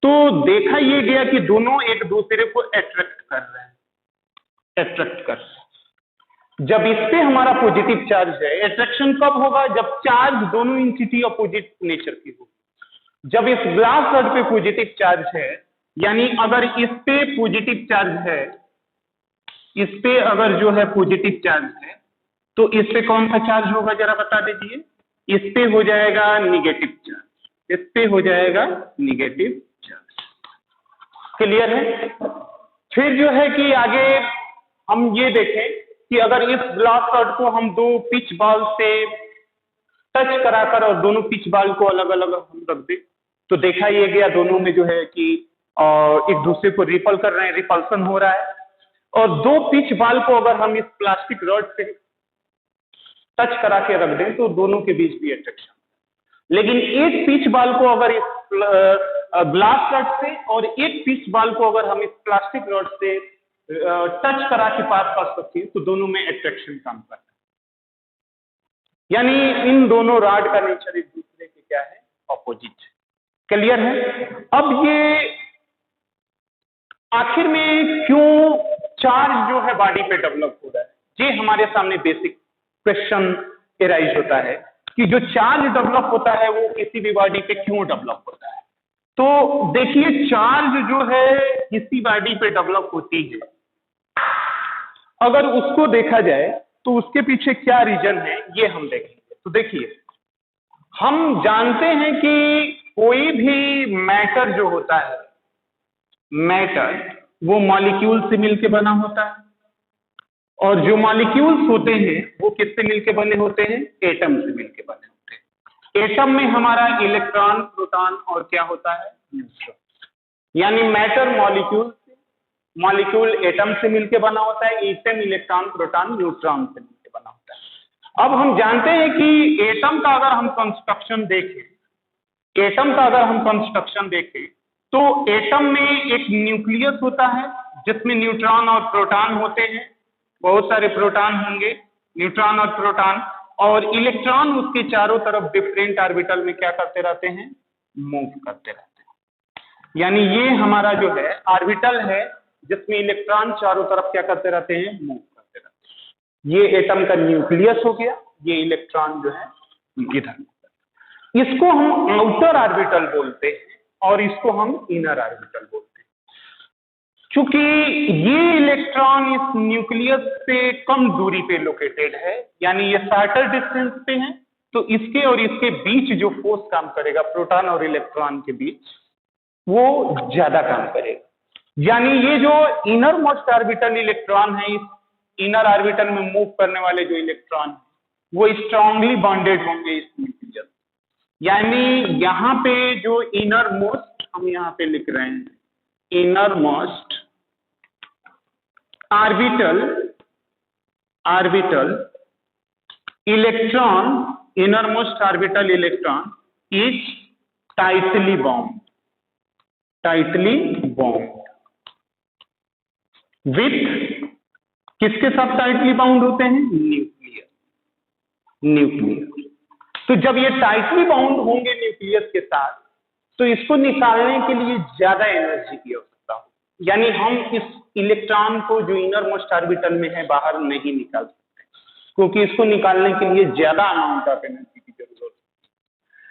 S1: तो देखा यह गया कि दोनों एक दूसरे को अट्रैक्ट कर रहे हैं। जब इस पे हमारा पॉजिटिव चार्ज है, अट्रैक्शन कब होगा? जब चार्ज दोनों एंटिटी अपोजिट नेचर की होगी। जब इस ग्लास रड पे पॉजिटिव चार्ज है, यानी अगर इस पे पॉजिटिव चार्ज है, इस पे अगर जो है पॉजिटिव चार्ज है, तो इस पे कौन सा चार्ज होगा जरा बता दीजिए? इस पे हो जाएगा निगेटिव चार्ज, इस पे हो जाएगा निगेटिव चार्ज। क्लियर है? फिर जो है कि आगे हम ये देखें कि अगर इस ग्लास रड को हम दो पिच बॉल से टच कराकर और दोनों पिच बॉल को अलग अलग हम रख दें, तो देखा यह गया दोनों में जो है कि एक दूसरे को रिपल कर रहे हैं, रिपल्सन हो रहा है। और दो पिच बॉल को अगर हम इस प्लास्टिक रड से टच करा के रख दें तो दोनों के बीच भी अट्रैक्शन। लेकिन एक पिच बॉल को अगर इस ग्लास रड से और एक पिच बॉल को अगर हम इस प्लास्टिक रड से टच करा के पास रखें तो दोनों में अट्रैक्शन काम करता है। यानी इन दोनों रॉड का नेचर एक दूसरे के क्या है? ऑपोजिट। क्लियर है? अब ये आखिर में क्यों चार्ज जो है बॉडी पे डेवलप हो रहा है, ये हमारे सामने बेसिक क्वेश्चन एराइज होता है कि जो चार्ज डेवलप होता है वो किसी भी बॉडी पे क्यों डेवलप होता है। तो देखिए, चार्ज जो है किसी बॉडी पे डेवलप होती है, अगर उसको देखा जाए तो उसके पीछे क्या रीजन है ये हम देखेंगे। तो देखिए, हम जानते हैं कि कोई भी मैटर जो होता है, मैटर वो मॉलिक्यूल से मिलकर बना होता है, और जो मॉलिक्यूल्स होते हैं वो किससे मिलकर बने होते हैं? एटम से मिलकर बने होते हैं। एटम में हमारा इलेक्ट्रॉन, प्रोटॉन और क्या होता है? न्यूट्रॉन। यानी मैटर मॉलिक्यूल एटम से मिलकर बना होता है, एटम इलेक्ट्रॉन, प्रोटॉन, न्यूट्रॉन से मिलकर बना होता है। अब हम जानते हैं कि एटम का अगर हम कंस्ट्रक्शन देखें, तो एटम में एक न्यूक्लियस होता है जिसमें न्यूट्रॉन और प्रोटॉन होते हैं, बहुत सारे प्रोटॉन होंगे, न्यूट्रॉन और प्रोटॉन, और इलेक्ट्रॉन उसके चारों तरफ डिफरेंट ऑर्बिटल में क्या करते रहते हैं? मूव करते रहते हैं। यानी ये हमारा जो है ऑर्बिटल है जिसमें इलेक्ट्रॉन चारों तरफ क्या करते रहते हैं? मूव करते रहते हैं। ये एटम का न्यूक्लियस हो गया, ये इलेक्ट्रॉन जो है इधर। इसको हम आउटर ऑर्बिटल बोलते हैं और इसको हम इनर ऑर्बिटल बोलते हैं। चूंकि ये इलेक्ट्रॉन इस न्यूक्लियस से कम दूरी पे लोकेटेड है, यानी ये शॉर्टर डिस्टेंस पे है, तो इसके और इसके बीच जो फोर्स काम करेगा प्रोटॉन और इलेक्ट्रॉन के बीच, वो ज्यादा काम करेगा। यानी ये जो इनर मोस्ट ऑर्बिटल इलेक्ट्रॉन है, इस इनर ऑर्बिटल में मूव करने वाले जो इलेक्ट्रॉन वो स्ट्रांगली बॉन्डेड होंगे इस न्यूक्लियस। यानी यहां पे जो इनर मोस्ट, हम यहां पे लिख रहे हैं inner most orbital electron, inner most orbital electron is tightly bond with, किसके साथ टाइटली बाउंड होते हैं? न्यूक्लियस। तो जब ये टाइटली बाउंड होंगे न्यूक्लियस के साथ, तो इसको निकालने के लिए ज्यादा एनर्जी की आवश्यकता हो, यानी हम इस इलेक्ट्रॉन को जो इनर मोस्ट ऑर्बिटल में है बाहर नहीं निकाल सकते, क्योंकि इसको निकालने के लिए ज्यादा अमाउंट ऑफ एनर्जी की जरूरत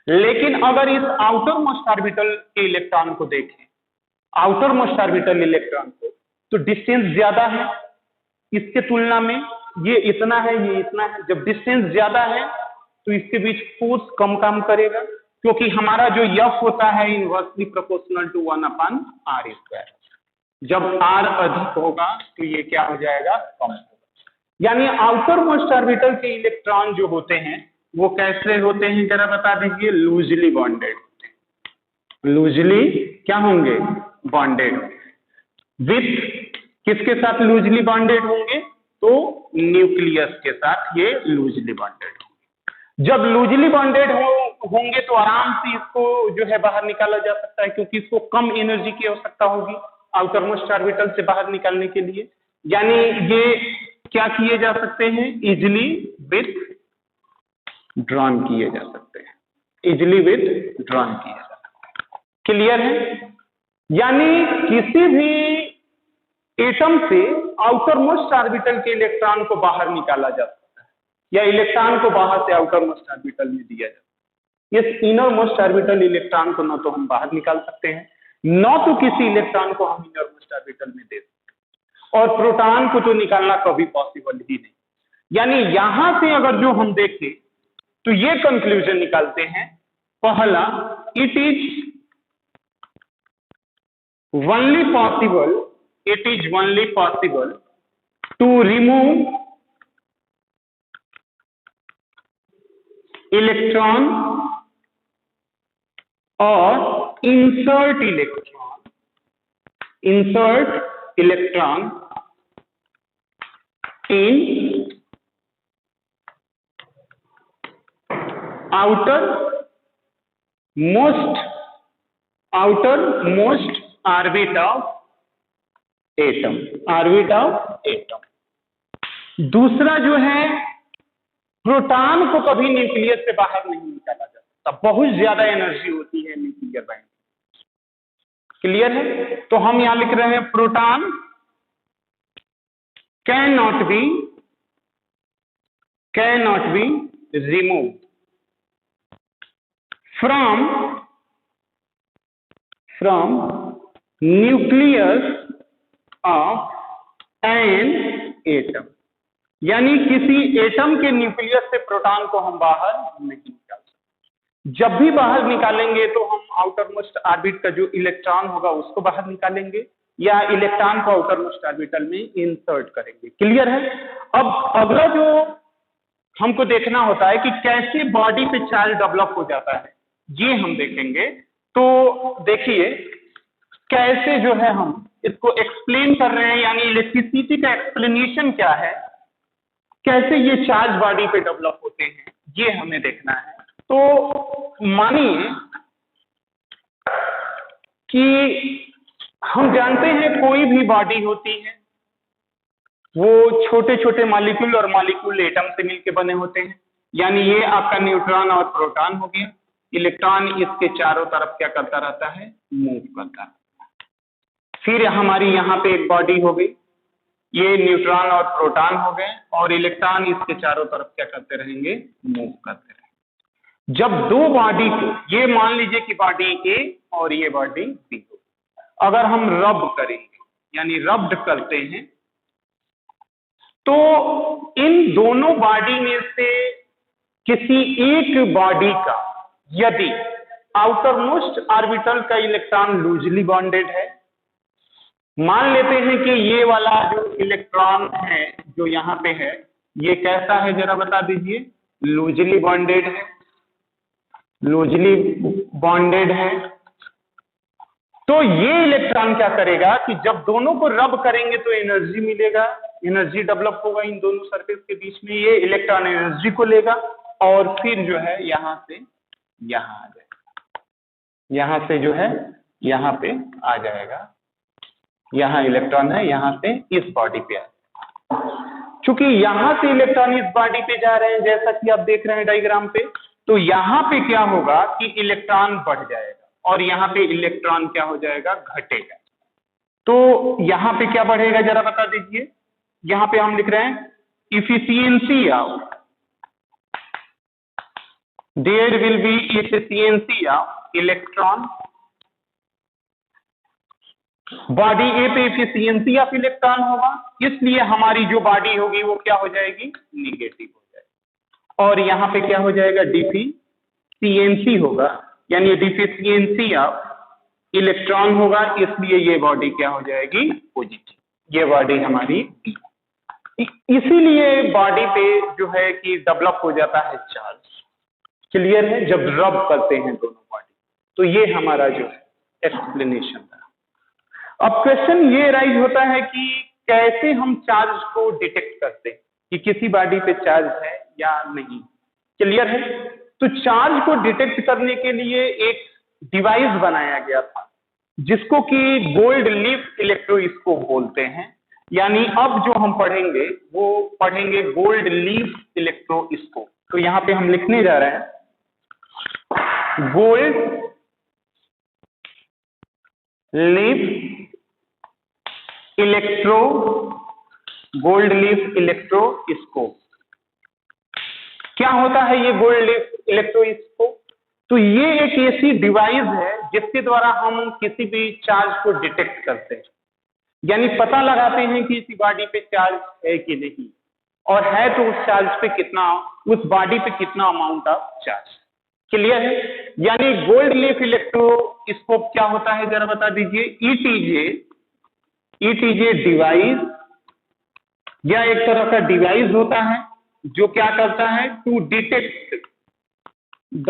S1: है। लेकिन अगर इस आउटर मोस्ट ऑर्बिटल के इलेक्ट्रॉन को देखें, आउटर मोस्ट ऑर्बिटल इलेक्ट्रॉन को, तो डिस्टेंस ज्यादा है इसके तुलना में, ये इतना है, ये इतना है। जब डिस्टेंस ज्यादा है तो इसके बीच फोर्स कम काम करेगा, क्योंकि हमारा जो F होता है इनवर्सली प्रोपोर्शनल टू 1/r²। जब R अधिक होगा तो ये क्या हो जाएगा, कम होगा। यानी आउटर मोस्ट ऑर्बिटल के इलेक्ट्रॉन जो होते हैं वो कैसे होते हैं जरा बता दीजिए, लूजली बॉन्डेड होते हैं। लूजली क्या होंगे, बॉन्डेड विथ किसके साथ लूजली बॉन्डेड होंगे, तो न्यूक्लियस के साथ ये लूजली बॉन्डेड होंगे। जब लूजली बॉन्डेड होंगे तो आराम से इसको जो है बाहर निकाला जा सकता है, क्योंकि इसको कम एनर्जी की आवश्यकता होगी आउटर मोस्ट ऑर्बिटल से बाहर निकालने के लिए। यानी ये क्या किए जा सकते हैं, इजिली विथ ड्रॉन किए जा सकते हैं, इजिली विथ ड्रॉन किए जा सकते हैं। क्लियर है? यानी किसी भी एटम से आउटर मोस्ट ऑर्बिटल के इलेक्ट्रॉन को बाहर निकाला जा सकता है, या इलेक्ट्रॉन को बाहर से आउटर मोस्ट ऑर्बिटल में दिया जाता है। इस इनर मोस्ट ऑर्बिटल इलेक्ट्रॉन को न तो हम बाहर निकाल सकते हैं, न तो किसी इलेक्ट्रॉन को हम इनर मोस्ट ऑर्बिटल में दे सकते हैं, और प्रोटॉन को तो निकालना कभी पॉसिबल ही नहीं। यानी यहां से अगर जो हम देखें तो ये कंक्लूजन निकालते हैं, पहला, it is only possible, it is only possible to remove electron or insert electron in outermost orbit of atom। दूसरा जो है, प्रोटॉन को कभी न्यूक्लियस से बाहर नहीं निकाला जा सकता, बहुत ज्यादा एनर्जी होती है न्यूक्लियर बाइंडिंग। क्लियर है? तो हम यहां लिख रहे हैं, proton can not be remove from nucleus of an atom। यानी किसी एटम के न्यूक्लियस से प्रोटॉन को हम बाहर नहीं निकाल सकते। जब भी बाहर निकालेंगे तो हम आउटर मोस्ट ऑर्बिट का जो इलेक्ट्रॉन होगा उसको बाहर निकालेंगे, या इलेक्ट्रॉन को आउटर मोस्ट ऑर्बिटल में इंसर्ट करेंगे। क्लियर है? अब अगला जो हमको देखना होता है कि कैसे बॉडी पे चार्ज डेवलप हो जाता है, ये हम देखेंगे। तो देखिए कैसे जो है हम इसको एक्सप्लेन कर रहे हैं, यानी इलेक्ट्रिसिटी का एक्सप्लेनेशन क्या है, कैसे ये चार्ज बॉडी पे डेवलप होते हैं, ये हमें देखना है। तो मानिए कि हम जानते हैं कोई भी बॉडी होती है वो छोटे छोटे मॉलिक्यूल और मॉलिक्यूल एटम से मिलकर बने होते हैं। यानी ये आपका न्यूट्रॉन और प्रोटॉन हो गया, इलेक्ट्रॉन इसके चारों तरफ क्या करता रहता है, मूव करता रहता है। फिर हमारी यहाँ पे एक बॉडी हो गई, ये न्यूट्रॉन और प्रोटॉन हो गए, और इलेक्ट्रॉन इसके चारों तरफ क्या करते रहेंगे, मूव करते रहेंगे। जब दो बॉडी को, ये मान लीजिए कि बॉडी ए और ये बॉडी बी हो, अगर हम रब करेंगे यानी रब्ड करते हैं, तो इन दोनों बॉडी में से किसी एक बॉडी का यदि आउटर मोस्ट ऑर्बिटल का इलेक्ट्रॉन लूजली बॉन्डेड है, मान लेते हैं कि ये वाला जो इलेक्ट्रॉन है जो यहाँ पे है, ये कैसा है जरा बता दीजिए, लूजली बॉन्डेड है, लूजली बॉन्डेड है। तो ये इलेक्ट्रॉन क्या करेगा कि जब दोनों को रब करेंगे तो एनर्जी मिलेगा, एनर्जी डेवलप होगा इन दोनों सरफेस के बीच में। ये इलेक्ट्रॉन एनर्जी को लेगा और फिर जो है यहां से यहां आ जाएगा, यहां से जो है यहां पे आ जाएगा, यहां इलेक्ट्रॉन है, यहां से इस बॉडी पे आ। चूंकि यहां से इलेक्ट्रॉन इस बॉडी पे जा रहे हैं, जैसा कि आप देख रहे हैं डायग्राम पे, तो यहां पे क्या होगा कि इलेक्ट्रॉन बढ़ जाएगा और यहां पे इलेक्ट्रॉन क्या हो जाएगा, घटेगा। तो यहां पे क्या बढ़ेगा जरा बता दीजिए, यहां पे हम लिख रहे हैं efficiency of, there will be efficiency of electron. Body A पे इफिशियंसी ऑफ इलेक्ट्रॉन होगा, इसलिए हमारी जो बॉडी होगी वो क्या हो जाएगी, निगेटिव हो जाएगी। और यहां पे क्या हो जाएगा, डिफिशियंसी होगा, यानी डिफिशियंसी ऑफ इलेक्ट्रॉन होगा, इसलिए ये बॉडी क्या हो जाएगी, पॉजिटिव। ये बॉडी हमारी B। इसीलिए बॉडी पे जो है कि डेवलप हो जाता है चार्ज। क्लियर है, जब रब करते हैं दोनों बॉडी। तो ये हमारा जो है एक्सप्लेनेशन था। अब क्वेश्चन ये राइज होता है कि कैसे हम चार्ज को डिटेक्ट करते हैं कि किसी बॉडी पे चार्ज है या नहीं। क्लियर है, तो चार्ज को डिटेक्ट करने के लिए एक डिवाइस बनाया गया था जिसको कि गोल्ड लीफ इलेक्ट्रोस्कोप बोलते हैं। यानी अब जो हम पढ़ेंगे वो पढ़ेंगे गोल्ड लीफ इलेक्ट्रोस्कोप। तो यहां पे हम लिखने जा रहे हैं गोल्ड लीफ इलेक्ट्रोस्कोप। क्या होता है ये गोल्ड लीफ इलेक्ट्रोस्कोप? तो ये एक ऐसी डिवाइस है जिसके द्वारा हम किसी भी चार्ज को डिटेक्ट करते हैं, यानी पता लगाते हैं कि इस बॉडी पे चार्ज है कि नहीं, और है तो उस चार्ज पे कितना, उस बॉडी पे कितना अमाउंट ऑफ चार्ज। क्लियर है, यानी गोल्ड लीफ इलेक्ट्रोस्कोप क्या होता है जरा बता दीजिए। ईटीजे डिवाइस या एक तरह का डिवाइस होता है जो क्या करता है, to detect the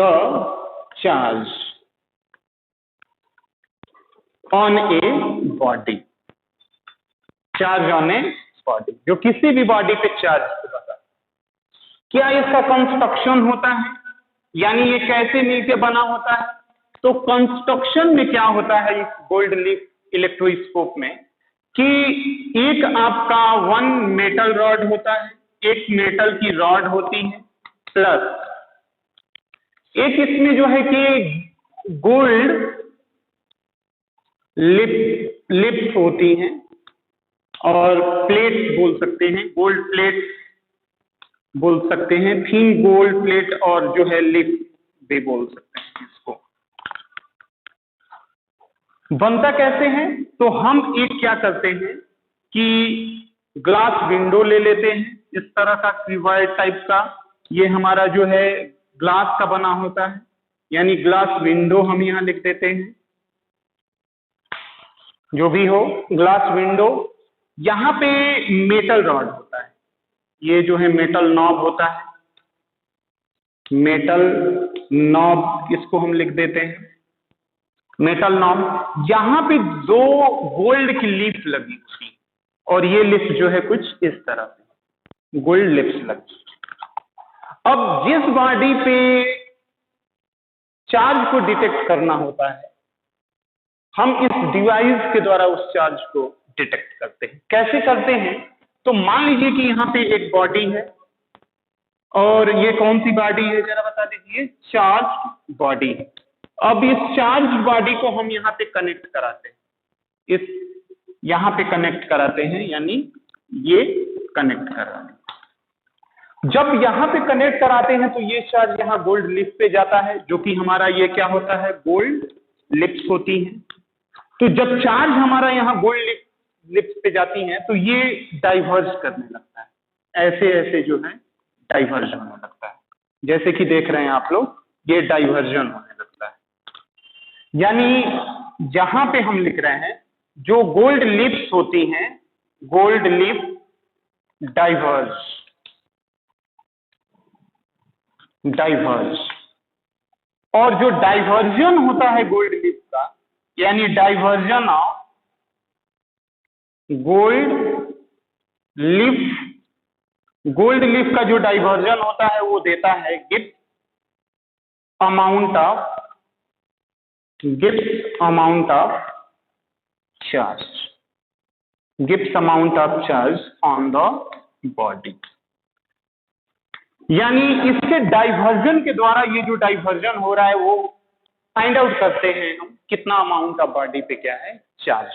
S1: charge on a body. Charge on a body, जो किसी भी बॉडी पे चार्ज को बताता है। क्या इसका कंस्ट्रक्शन होता है, यानी ये कैसे मिलके बना होता है? तो कंस्ट्रक्शन में क्या होता है इस गोल्ड लीफ इलेक्ट्रोस्कोप में कि एक आपका वन मेटल रॉड होता है, एक मेटल की रॉड होती है, प्लस एक इसमें जो है कि गोल्ड लिप्स होती हैं, और प्लेट बोल सकते हैं, गोल्ड प्लेट बोल सकते हैं, थीन गोल्ड प्लेट, और जो है लिप भी बोल सकते हैं इसको। बनता कैसे है? तो हम एक क्या करते हैं कि ग्लास विंडो ले लेते हैं, इस तरह का क्यूबॉइड टाइप का। ये हमारा जो है ग्लास का बना होता है, यानी ग्लास विंडो हम यहां लिख देते हैं, जो भी हो ग्लास विंडो। यहां पे मेटल रॉड होता है, ये जो है मेटल नॉब होता है, मेटल नॉब इसको हम लिख देते हैं, मेटल नॉब। यहां पे दो गोल्ड की लिप्स लगी होती, और ये लिप्स जो है कुछ इस तरह से गोल्ड लिप्स लगी। अब जिस बॉडी पे चार्ज को डिटेक्ट करना होता है, हम इस डिवाइस के द्वारा उस चार्ज को डिटेक्ट करते हैं। कैसे करते हैं? तो मान लीजिए कि यहाँ पे एक बॉडी है, और ये कौन सी बॉडी है जरा बता दीजिए, चार्ज बॉडी है। अब इस चार्ज बॉडी को हम यहाँ पे कनेक्ट कराते हैं, इस यहाँ पे कनेक्ट कराते हैं, यानी ये कनेक्ट कराते हैं। जब यहाँ पे कनेक्ट कराते हैं तो ये चार्ज यहाँ गोल्ड लिप पे जाता है, जो कि हमारा ये क्या होता है, गोल्ड लिप्स होती हैं। तो जब चार्ज हमारा यहाँ गोल्ड लिप्स पे जाती हैं तो ये डाइवर्ज करने लगता है, ऐसे ऐसे जो है डाइवर्ज होने लगता है, जैसे कि देख रहे हैं आप लोग, ये डाइवर्जन होने लगता है। यानी जहां पे हम लिख रहे हैं जो गोल्ड लिप्स होती हैं, गोल्ड लिप डाइवर्ज, और जो डाइवर्जन होता है गोल्ड लिप का, यानी डाइवर्जन ऑफ गोल्ड लिप का जो डाइवर्जन होता है वो देता है Gibbs amount of charge, Gibbs amount of charge on the body. यानी इसके डाइवर्जन के द्वारा ये जो डाइवर्जन हो रहा है वो फाइंड आउट करते हैं हम कितना अमाउंट ऑफ बॉडी पे क्या है चार्ज।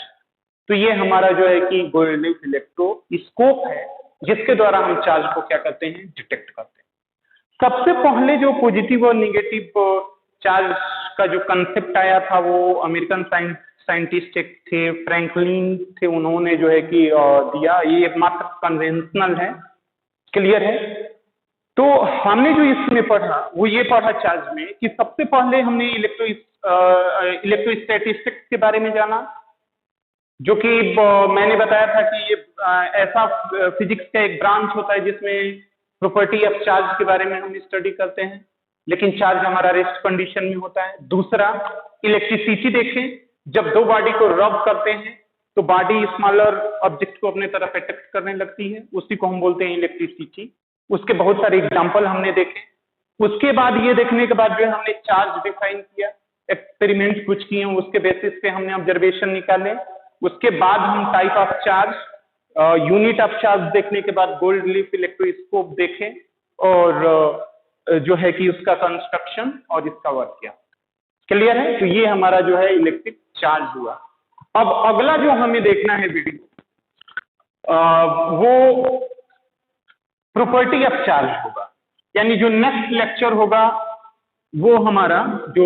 S1: तो ये हमारा जो है कि गोल्ड लीफ इलेक्ट्रोस्कोप है, जिसके द्वारा हम चार्ज को क्या करते हैं, डिटेक्ट करते हैं। सबसे पहले जो पॉजिटिव और निगेटिव चार्ज का जो कंसेप्ट आया था वो अमेरिकन साइंटिस्ट थे, फ्रैंकलिन थे, उन्होंने जो है कि दिया। ये मात्र कन्वेंशनल है, क्लियर है। तो हमने जो इसमें पढ़ा वो ये पढ़ा चार्ज में कि सबसे पहले हमने इलेक्ट्रोस्टैटिस्टिक्स के बारे में जाना, जो कि मैंने बताया था कि ये ऐसा फिजिक्स का एक ब्रांच होता है जिसमें प्रॉपर्टी ऑफ चार्ज के बारे में हम स्टडी करते हैं, लेकिन चार्ज हमारा रेस्ट कंडीशन में होता है। दूसरा, इलेक्ट्रिसिटी देखें, जब दो बॉडी को रब करते हैं तो बॉडी स्मॉलर ऑब्जेक्ट को अपने तरफ अट्रैक्ट करने लगती है, उसी को हम बोलते हैं इलेक्ट्रिसिटी। उसके बहुत सारे एग्जाम्पल हमने देखे। उसके बाद ये देखने के बाद जो है हमने चार्ज डिफाइन किया, एक्सपेरिमेंट कुछ किए, उसके बेसिस पे हमने ऑब्जर्वेशन निकाले। उसके बाद हम type of charge, unit of charge देखने के बाद गोल्ड लीफ इलेक्ट्रोस्कोप देखें और जो है कि उसका कंस्ट्रक्शन और इसका वर्क क्या। क्लियर है? तो ये हमारा जो है इलेक्ट्रिक चार्ज हुआ। अब अगला जो हमें देखना है वीडियो, वो प्रॉपर्टी ऑफ चार्ज होगा, यानी जो नेक्स्ट लेक्चर होगा वो हमारा जो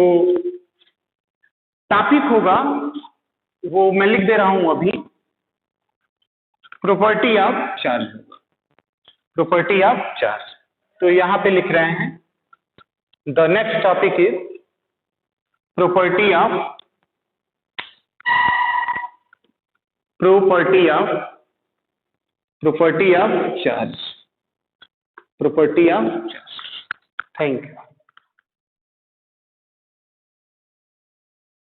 S1: टॉपिक होगा वो मैं लिख दे रहा हूं अभी, प्रॉपर्टी ऑफ चार्ज होगा, प्रॉपर्टी ऑफ चार्ज। तो यहां पे लिख रहे हैं, the next topic is property of charge, property of charge. Thank you.